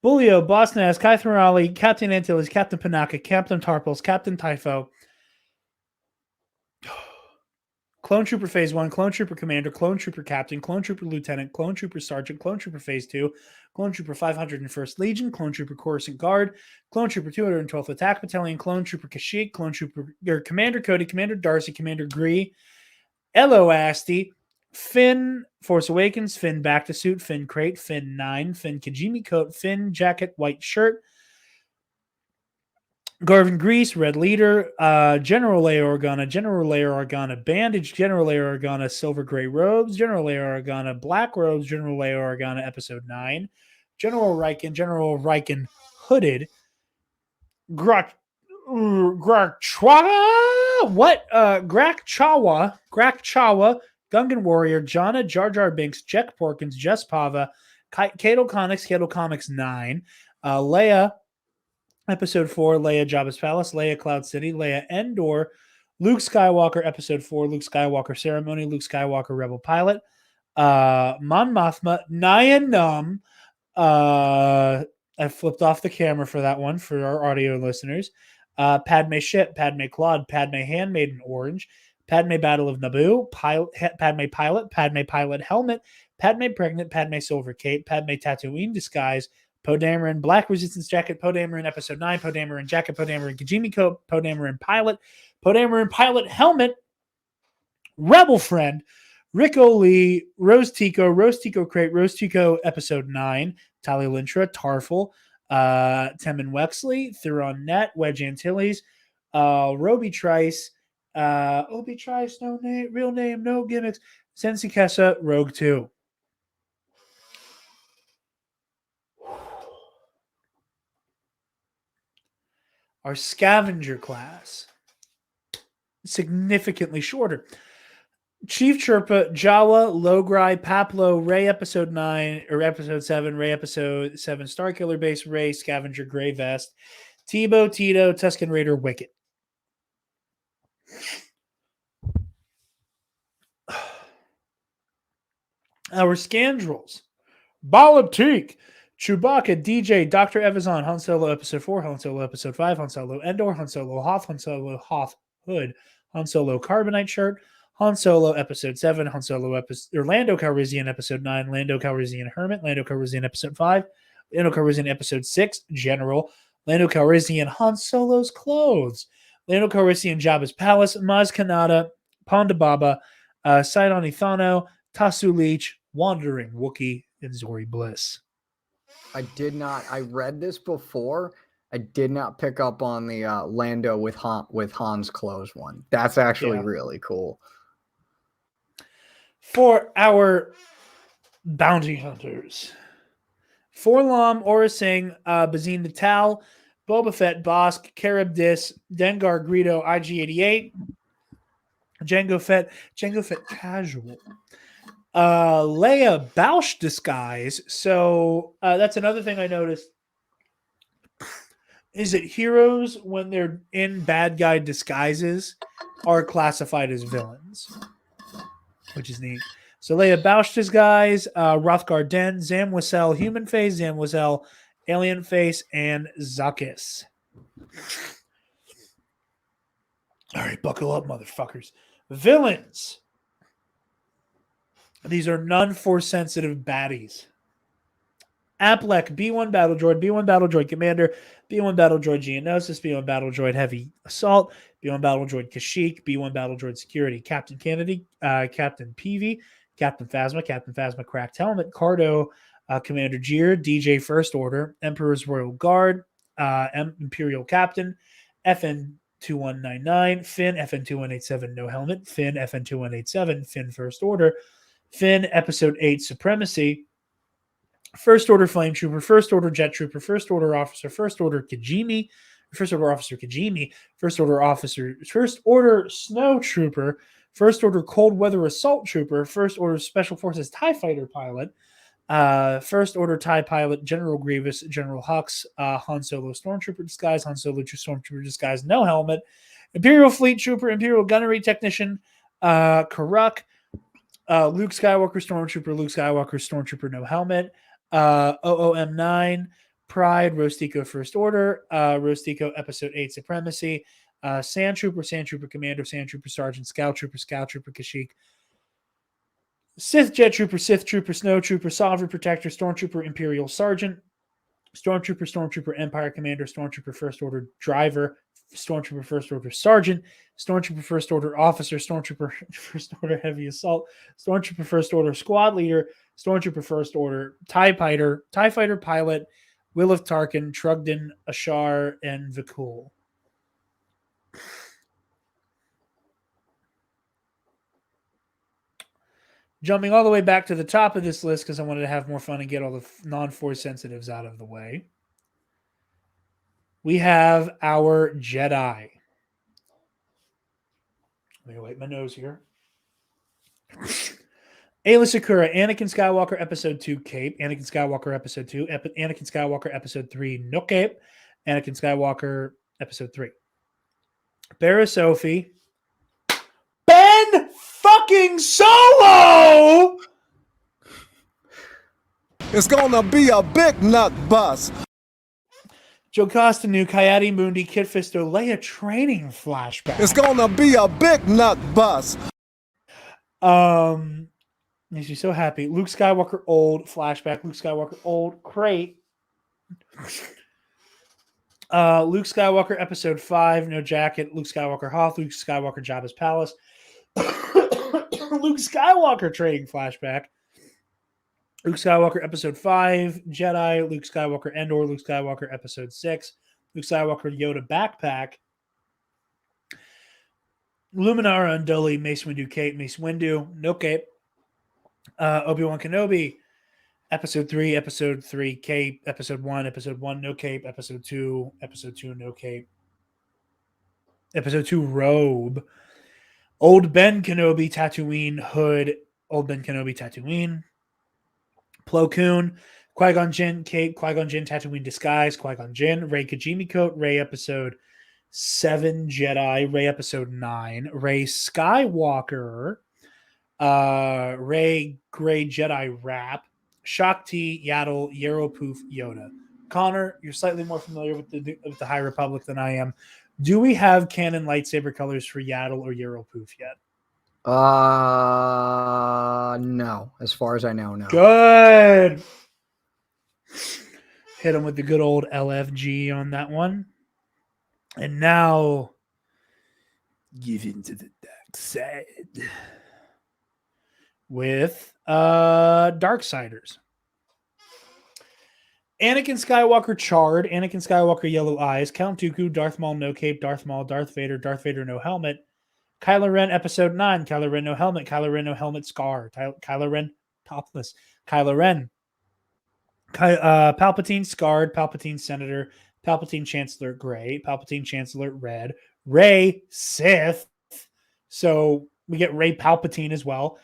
Bulio, Boss Nass, Kai Thinrali, Captain Antilles, Captain Panaka, Captain Tarpals, Captain Typho, Clone Trooper Phase 1, Clone Trooper Commander, Clone Trooper Captain, Clone Trooper Lieutenant, Clone Trooper Sergeant, Clone Trooper Phase 2, Clone Trooper 501st Legion, Clone Trooper Coruscant Guard, Clone Trooper 212th Attack Battalion, Clone Trooper Kashyyyk, Clone Trooper Commander Cody, Commander Darcy, Commander Gree, Elo Asti, Finn Force Awakens, Finn Back to Suit, Finn Crate, Finn 9, Finn Kajimi Coat, Finn Jacket, White Shirt, Garvin Grease, Red Leader, General Leia Organa, Bandage, General Leia Organa, Silver Gray Robes, General Leia Organa, Black Robes, General Leia Organa, Episode 9, General Riken Hooded, Grakchawa, Gungan Warrior, Jana, Jar Jar Binks, Jack Porkins, Jess Pava, Cato Comics 9, Leia, Episode 4, Leia Jabba's Palace, Leia Cloud City, Leia Endor, Luke Skywalker, Episode 4, Luke Skywalker Ceremony, Luke Skywalker Rebel Pilot, Mon Mothma, Naya Num. I flipped off the camera for that one for our audio listeners. Padme Ship, Padme Claude, Padme Handmaiden Orange, Padme Battle of Naboo, Padme Pilot Helmet, Padme Pregnant, Padme Silver Cape, Padme Tatooine Disguise, Poe Dameron Black Resistance Jacket, Poe Dameron Episode 9, Poe Dameron Jacket, Poe Dameron Kajimi Coat, Poe Dameron Pilot Helmet, Rebel Friend, Rico Lee, Rose Tico Crate, Rose Tico Episode 9, Talia Lintra, Tarful, Temin Wexley, Theron Net, Wedge Antilles, Roby Trice, Obi Trice, no name, real name, no gimmicks, Sensi Kessa, Rogue 2. Our scavenger class, significantly shorter. Chief Chirpa, Jawa, Lograi, Paplo, Ray Episode 9, or Episode 7, Ray Episode 7, Starkiller Base, Ray, Scavenger, Gray Vest, Tebow, Tito, Tusken Raider, Wicket. Our Scandrels, Balatik, Chewbacca, DJ, Dr. Evazan, Han Solo Episode 4, Han Solo Episode 5, Han Solo Endor, Han Solo Hoth Hood, Han Solo Carbonite Shirt, Han Solo Episode 7, Han Solo episode, Lando Calrissian Episode 9, Lando Calrissian Hermit, Lando Calrissian Episode 5, Lando Calrissian Episode 6, General, Lando Calrissian Han Solo's Clothes, Lando Calrissian Jabba's Palace, Maz Kanata, Ponda Baba, Sidon Ithano, Tasu Leech, Wandering Wookiee, and Zori Bliss. I read this before. I did not pick up on the Lando with Han's clothes one. That's actually really cool. For our bounty hunters, Forlom, Aura Singh, Bazine Natal, Boba Fett, Bosk, Carib Dis, Dengar Greedo, IG-88, Jango Fett Casual, Leia Bausch disguise. So that's another thing I noticed. Is that heroes, when they're in bad guy disguises, are classified as villains, which is neat. So Leia Bausch disguise, Rothgar Den, Zam Wesell human face, Zam Wesell alien face, and Zuckuss. All right, buckle up, motherfuckers. Villains. These are non-force sensitive baddies. Aplek, B1 Battle Droid, B1 Battle Droid Commander, B1 Battle Droid Geonosis, B1 Battle Droid Heavy Assault, B1 Battle Droid Kashyyyk, B1 Battle Droid Security, Captain Kennedy, Captain Peavy, Captain Phasma Cracked Helmet, Cardo, Commander Jeer, DJ First Order, Emperor's Royal Guard, Imperial Captain, FN 2199, Finn, FN 2187, No Helmet, Finn, FN 2187, Finn First Order, Finn, Episode 8, Supremacy, First Order Flame Trooper, First Order Jet Trooper, First Order Officer, First Order Kajimi, First Order Officer Kajimi, First Order Snow Trooper, First Order Cold Weather Assault Trooper, First Order Special Forces TIE Fighter Pilot, First Order TIE Pilot, General Grievous, General Hux, Han Solo Stormtrooper Disguise, Han Solo Stormtrooper Disguise, No Helmet, Imperial Fleet Trooper, Imperial Gunnery Technician, Karuk, Luke Skywalker Stormtrooper, No Helmet, OOM9, Pride, Rostico First Order, Rostico Episode 8 Supremacy, Sand Trooper Commander, Sand Trooper Sergeant, Scout Trooper Kashyyyk, Sith Jet Trooper, Sith Trooper, Snow Trooper, Sovereign Protector, Stormtrooper Imperial Sergeant, Stormtrooper Empire Commander, Stormtrooper First Order Driver, Stormtrooper First Order Sergeant, Stormtrooper First Order Officer, Stormtrooper First Order Heavy Assault, Stormtrooper First Order Squad Leader, Stormtrooper First Order TIE Fighter Pilot, Will of Tarkin, Trugden, Ashar, and Vakul. Jumping all the way back to the top of this list because I wanted to have more fun and get all the non-force sensitives out of the way. We have our Jedi. Let me wipe my nose here. Ayla Sakura, Anakin Skywalker Episode 2 Cape, Anakin Skywalker Episode 2, Anakin Skywalker Episode 3 No Cape, Anakin Skywalker Episode 3. Barra Sophie, Ben fucking Solo! It's gonna be a big nut bust. Jocasta New, Kayati Mundi, Kit Fisto, Leia training flashback. It's gonna be a big nut bust. Makes me so happy. Luke Skywalker old flashback. Luke Skywalker old crate. Luke Skywalker Episode 5 No Jacket. Luke Skywalker Hoth. Luke Skywalker Jabba's Palace. Luke Skywalker training flashback. Luke Skywalker Episode 5 Jedi. Luke Skywalker Endor. Luke Skywalker Episode 6 Luke Skywalker Yoda backpack. Luminara Unduli, Mace Windu Cape, Mace Windu, no cape. Obi-Wan Kenobi, Episode 3 cape, Episode 1 no cape, Episode 2 no cape. Episode 2 robe. Old Ben Kenobi Tatooine hood, Old Ben Kenobi Tatooine. Plo Koon, Qui-Gon Jinn cape, Qui-Gon Jinn Tatooine disguise, Qui-Gon Jinn, Rey Kajimi coat, Rey Episode 7 Jedi, Rey Episode 9, Rey Skywalker, Rey Gray Jedi wrap, Shakti, Yaddle, Yarrow Poof, Yoda. Connor, you're slightly more familiar with the High Republic than I am. Do we have canon lightsaber colors for Yaddle or Yarrow Poof yet? No. As far as I know, no. Good. Hit him with the good old LFG on that one. And now, give into the dark side with Darksiders. Anakin Skywalker charred, Anakin Skywalker yellow eyes, Count Dooku, Darth Maul no cape, Darth Maul, Darth Vader no helmet, Kylo Ren episode 9, Kylo Ren no helmet, Kylo Ren no helmet scar, Kylo Ren topless, Kylo Ren, Palpatine scarred, Palpatine senator, Palpatine chancellor gray, Palpatine chancellor red, Rey Sith, so we get Rey Palpatine as well,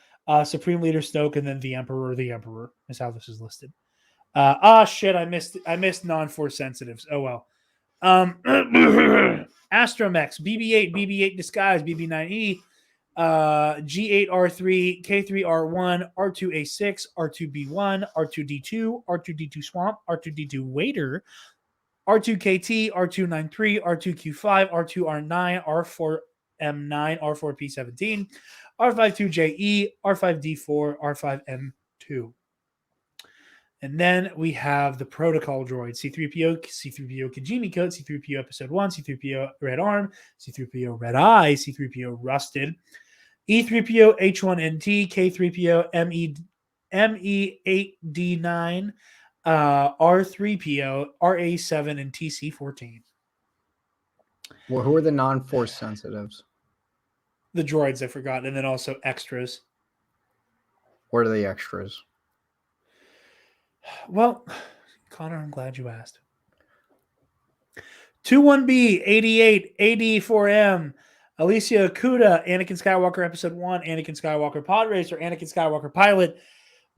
Supreme Leader Snoke, and then the Emperor is how this is listed. Shit, I missed non-force sensitives. Oh well. Astromex, BB-8 disguise, BB-9E, G8R3, K3R1, R2A6, R2B1, R2D2, R2D2 Swamp, R2D2 Waiter, R2KT, R293, R2Q5, R2R9, R4M9, R4P17, R52JE, R5D4, R5M2. And then we have the protocol droid, C-3PO Kijimi Code, C-3PO Episode 1, C-3PO Red Arm, C-3PO Red Eye, C-3PO Rusted, E-3PO H1NT, K-3PO ME8D9, R3PO, RA7, and TC14. Well, who are the non-force sensitives? The droids, I forgot. And then also extras. What are the extras? Well, Connor, I'm glad you asked. 21B, 88, AD4M, Alicia Akuda, Anakin Skywalker Episode 1, Anakin Skywalker Pod Racer, Anakin Skywalker Pilot,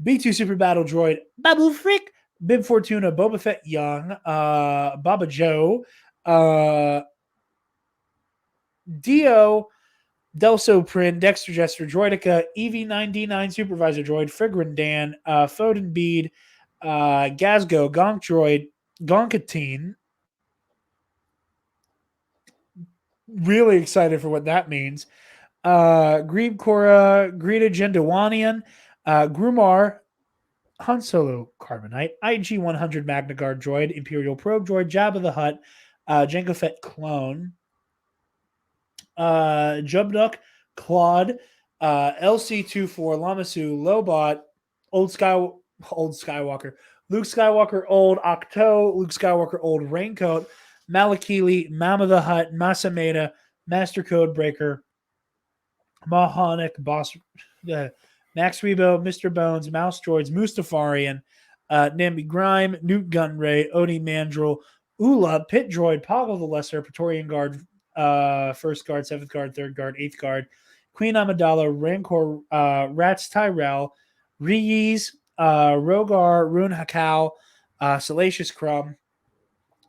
B2 Super Battle Droid, Babu Frick, Bib Fortuna, Boba Fett Young, Baba Joe, Dio, Delso Prin, Dexter Jester, Droidica, EV9D9 Supervisor Droid, Frigrin Dan, Foden Bead, Gazgo, Gonk Droid, Gonkatine. Really excited for what that means. Greeb Cora, Greta Gendawanian, Grumar, Han Solo Carbonite, IG-100 Magna Guard Droid, Imperial Probe Droid, Jabba the Hutt, Jango Fett Clone, Jubnuk, Claude, LC-24, Lamasu, Lobot, Old Skywalker, Luke Skywalker Old Octo, Luke Skywalker Old Raincoat, Malakili, Mama the Hutt, Masameda, Master Code Breaker, Mahonic, Boss, Max Rebo, Mr. Bones, Mouse Droids, Mustafarian, Nambi Grime, Newt Gunray, Odie Mandrill, Ula, Pit Droid, Pavel the Lesser, Praetorian Guard, First Guard, Seventh Guard, Third Guard, Eighth Guard, Queen Amidala, Rancor, Rats Tyrell, Rees, Rogar, Rune Hakau, Salacious Crumb,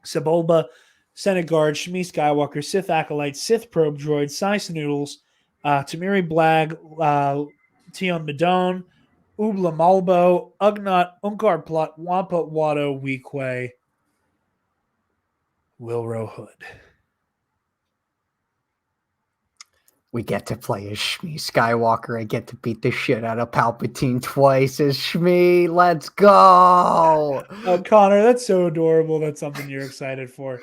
Sebulba, Senate Guard, Shmi Skywalker, Sith Acolyte, Sith Probe Droid, Sice Noodles, Tamiri Blag, Tion Madone, Ubla Malbo, Ugnut, Unkar Plot, Wampa Watto, Weequay, Wilro Hood. We get to play as Shmi Skywalker. I get to beat the shit out of Palpatine twice as Shmi. Let's go. Oh, Connor, that's so adorable. That's something you're excited for.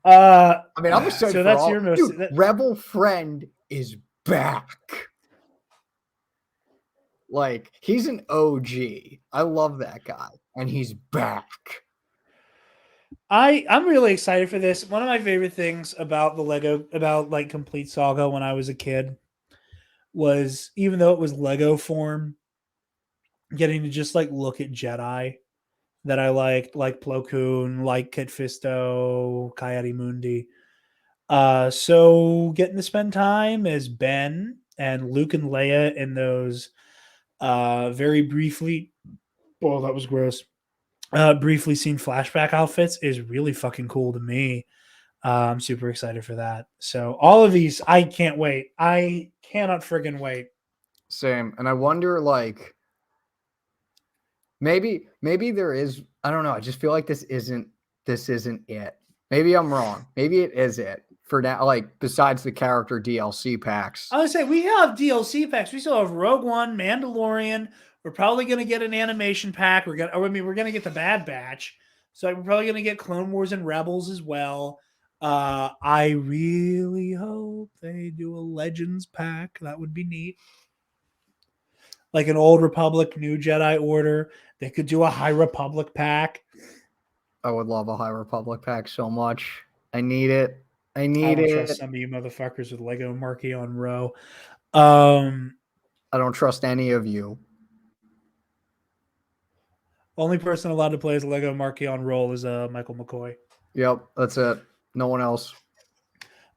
I mean, I'm excited so for that's all. your most Dude, Rebel Friend is back. Like, he's an OG. I love that guy. And he's back. I'm really excited for this. One of my favorite things about the Lego, about like Complete Saga when I was a kid was, even though it was Lego form, getting to just like look at Jedi that I liked, like Plo Koon, like Kit Fisto, Coyote Mundi. So getting to spend time as Ben and Luke and Leia in those very briefly, oh, that was gross. Briefly seen flashback outfits is really fucking cool to me. I'm super excited for that. So all of these, I can't wait. I cannot friggin' wait. Same. And I wonder, like, maybe there is, I don't know. I just feel like this isn't it. Maybe I'm wrong. Maybe it is it for now, like besides the character DLC packs. I would say we have DLC packs. We still have Rogue One, Mandalorian. We're probably going to get an animation pack. We're going to get the Bad Batch. So we're probably going to get Clone Wars and Rebels as well. I really hope they do a Legends pack. That would be neat. Like an Old Republic, New Jedi Order. They could do a High Republic pack. I would love a High Republic pack so much. I need it. I I need don't it. trust some of you motherfuckers with Lego Marquee on Row. I don't trust any of you. Only person allowed to play as Lego Marquee on roll is Michael McCoy. Yep, that's it. No one else.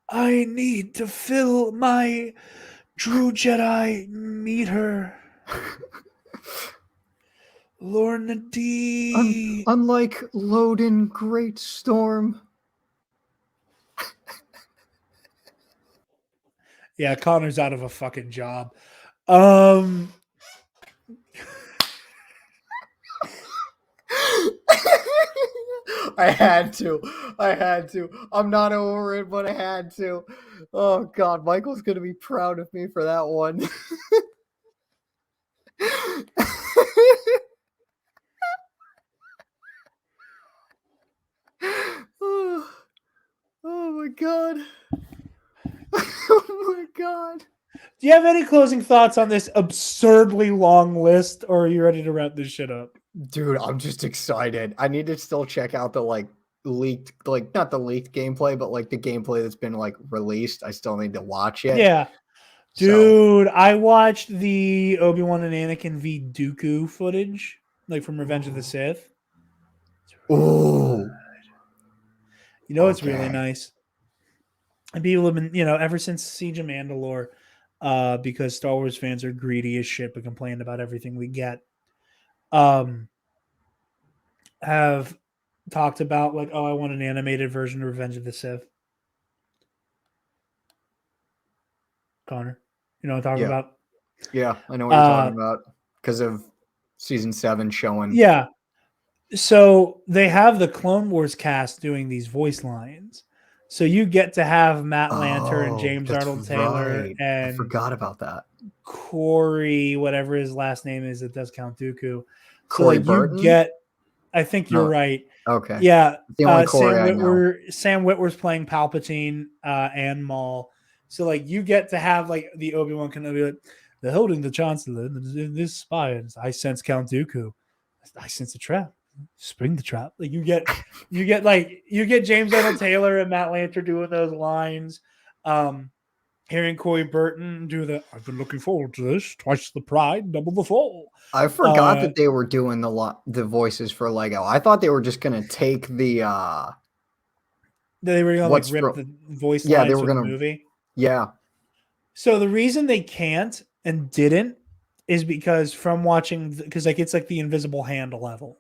I need to fill my True Jedi meter. Lorna D. Unlike Loden Great Storm. Yeah, Connor's out of a fucking job. I had to. I'm not over it, but I had to. Oh God, Michael's gonna be proud of me for that one. Oh my God. Oh my God. Do you have any closing thoughts on this absurdly long list, or are you ready to wrap this shit up? Dude, I'm just excited. I need to still check out the leaked, not the leaked gameplay, but the gameplay that's been released. I still need to watch it. Yeah. Dude, I watched the Obi-Wan and Anakin v Dooku footage, from Revenge of the Sith. Ooh. You know, it's really nice. And people have been, ever since Siege of Mandalore, because Star Wars fans are greedy as shit, but complain about everything we get, have talked about I want an animated version of Revenge of the Sith. Connor, you know what I'm talking about? Yeah, I know what you're talking about because of season 7 showing. Yeah. So they have the Clone Wars cast doing these voice lines. So you get to have Matt Lanter and James Arnold Taylor and I forgot about that. Corey, whatever his last name is, that does Count Dooku. Corey So Burton? I think you're right. Okay. Yeah. The only Corey Sam Witwer's playing Palpatine and Maul. So you get to have the Obi-Wan Kenobi, they're holding the Chancellor in this spy. I sense Count Dooku. I sense a trap. Spring the trap. You get James Arnold Taylor and Matt Lanter doing those lines. Hearing Corey Burton do I've been looking forward to this. Twice the pride, double the fall. I forgot that they were doing the voices for Lego. I thought they were just gonna take the they were gonna rip the voice lines they were from gonna the movie. Yeah. So the reason they can't and didn't is because from watching, because it's the invisible hand level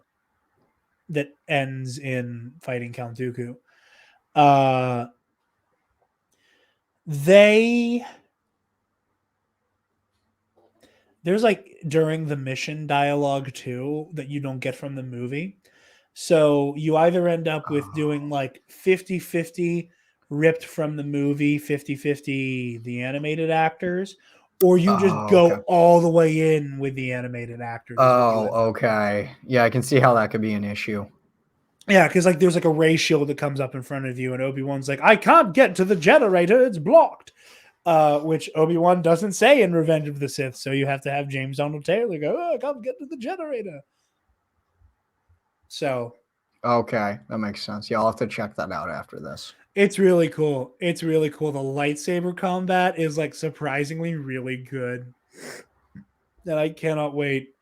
that ends in fighting Count Dooku. There's during the mission dialogue too that you don't get from the movie. So you either end up with doing 50-50 ripped from the movie, 50-50 the animated actors, or you just go all the way in with the animated actors. Oh, okay. Yeah, I can see how that could be an issue. Yeah, because there's a ray shield that comes up in front of you, and Obi-Wan's I can't get to the generator, it's blocked. Which Obi-Wan doesn't say in Revenge of the Sith, so you have to have James Arnold Taylor go, I can't get to the generator. So okay, that makes sense. Yeah, I'll have to check that out after this. It's really cool. It's really cool. The lightsaber combat is surprisingly really good. And I cannot wait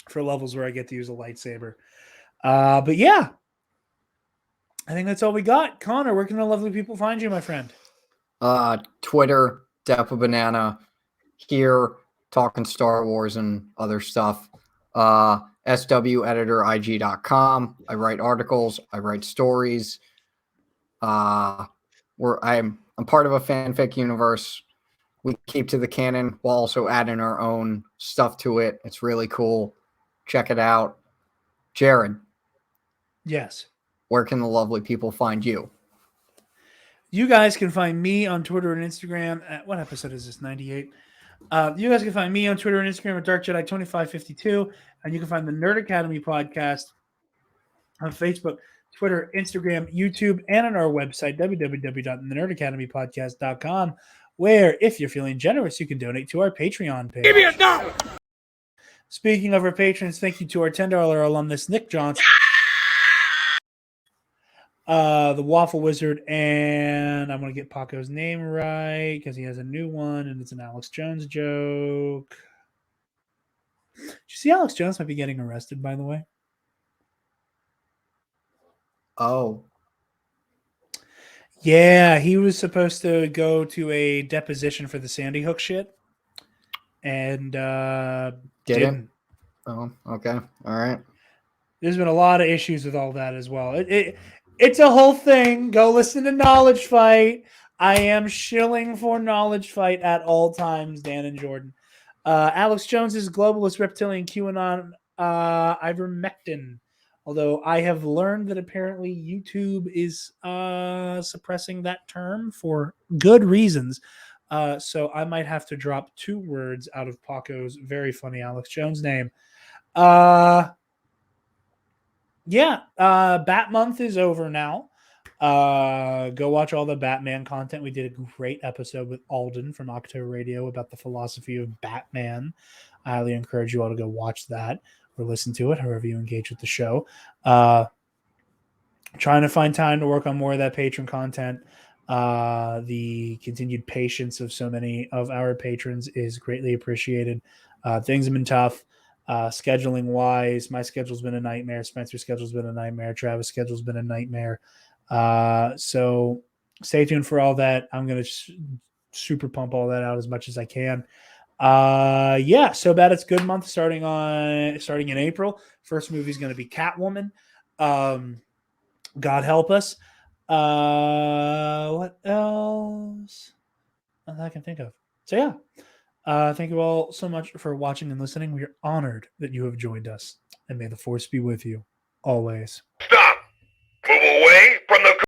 for levels where I get to use a lightsaber. But yeah, I think that's all we got. Connor, where can the lovely people find you, my friend? Twitter, Dappa Banana, here talking Star Wars and other stuff. sweditor.ig.com. I write articles. I write stories. I'm part of a fanfic universe. We keep to the canon while also adding our own stuff to it. It's really cool. Check it out. Jared. Yes. Where can the lovely people find you? You guys can find me on Twitter and Instagram at what episode is this? 98. You guys can find me on Twitter and Instagram at Dark Jedi 2552, and you can find the Nerd Academy podcast on Facebook, Twitter, Instagram, YouTube, and on our website, www.thenerdacademypodcast.com, where, if you're feeling generous, you can donate to our Patreon page. Give me $1. Speaking of our patrons, thank you to our $10 alumnus, Nick Johnson, the Waffle Wizard, and I'm going to get Paco's name right because he has a new one, and it's an Alex Jones joke. Did you see Alex Jones might be getting arrested, by the way? Oh. Yeah, he was supposed to go to a deposition for the Sandy Hook shit, and didn't. Oh, okay. All right. There's been a lot of issues with all that as well. It's a whole thing. Go listen to Knowledge Fight. I am shilling for Knowledge Fight at all times, Dan and Jordan. Alex Jones's globalist reptilian QAnon ivermectin. Although I have learned that apparently YouTube is suppressing that term for good reasons. So I might have to drop 2 words out of Paco's very funny Alex Jones name. Bat month is over now. Go watch all the Batman content. We did a great episode with Alden from Octo Radio about the philosophy of Batman. I highly encourage you all to go watch that or listen to it, however you engage with the show. Trying to find time to work on more of that patron content. The continued patience of so many of our patrons is greatly appreciated. Things have been tough. Scheduling wise, my schedule's been a nightmare. Spencer's schedule's been a nightmare. Travis' schedule's been a nightmare. So stay tuned for all that. I'm going to super pump all that out as much as I can. So bad it's good month starting in April. First movie is going to be Catwoman. God help us. What else that I can think of? So yeah. Thank you all so much for watching and listening. We are honored that you have joined us, and may the force be with you always. Stop! Move away from the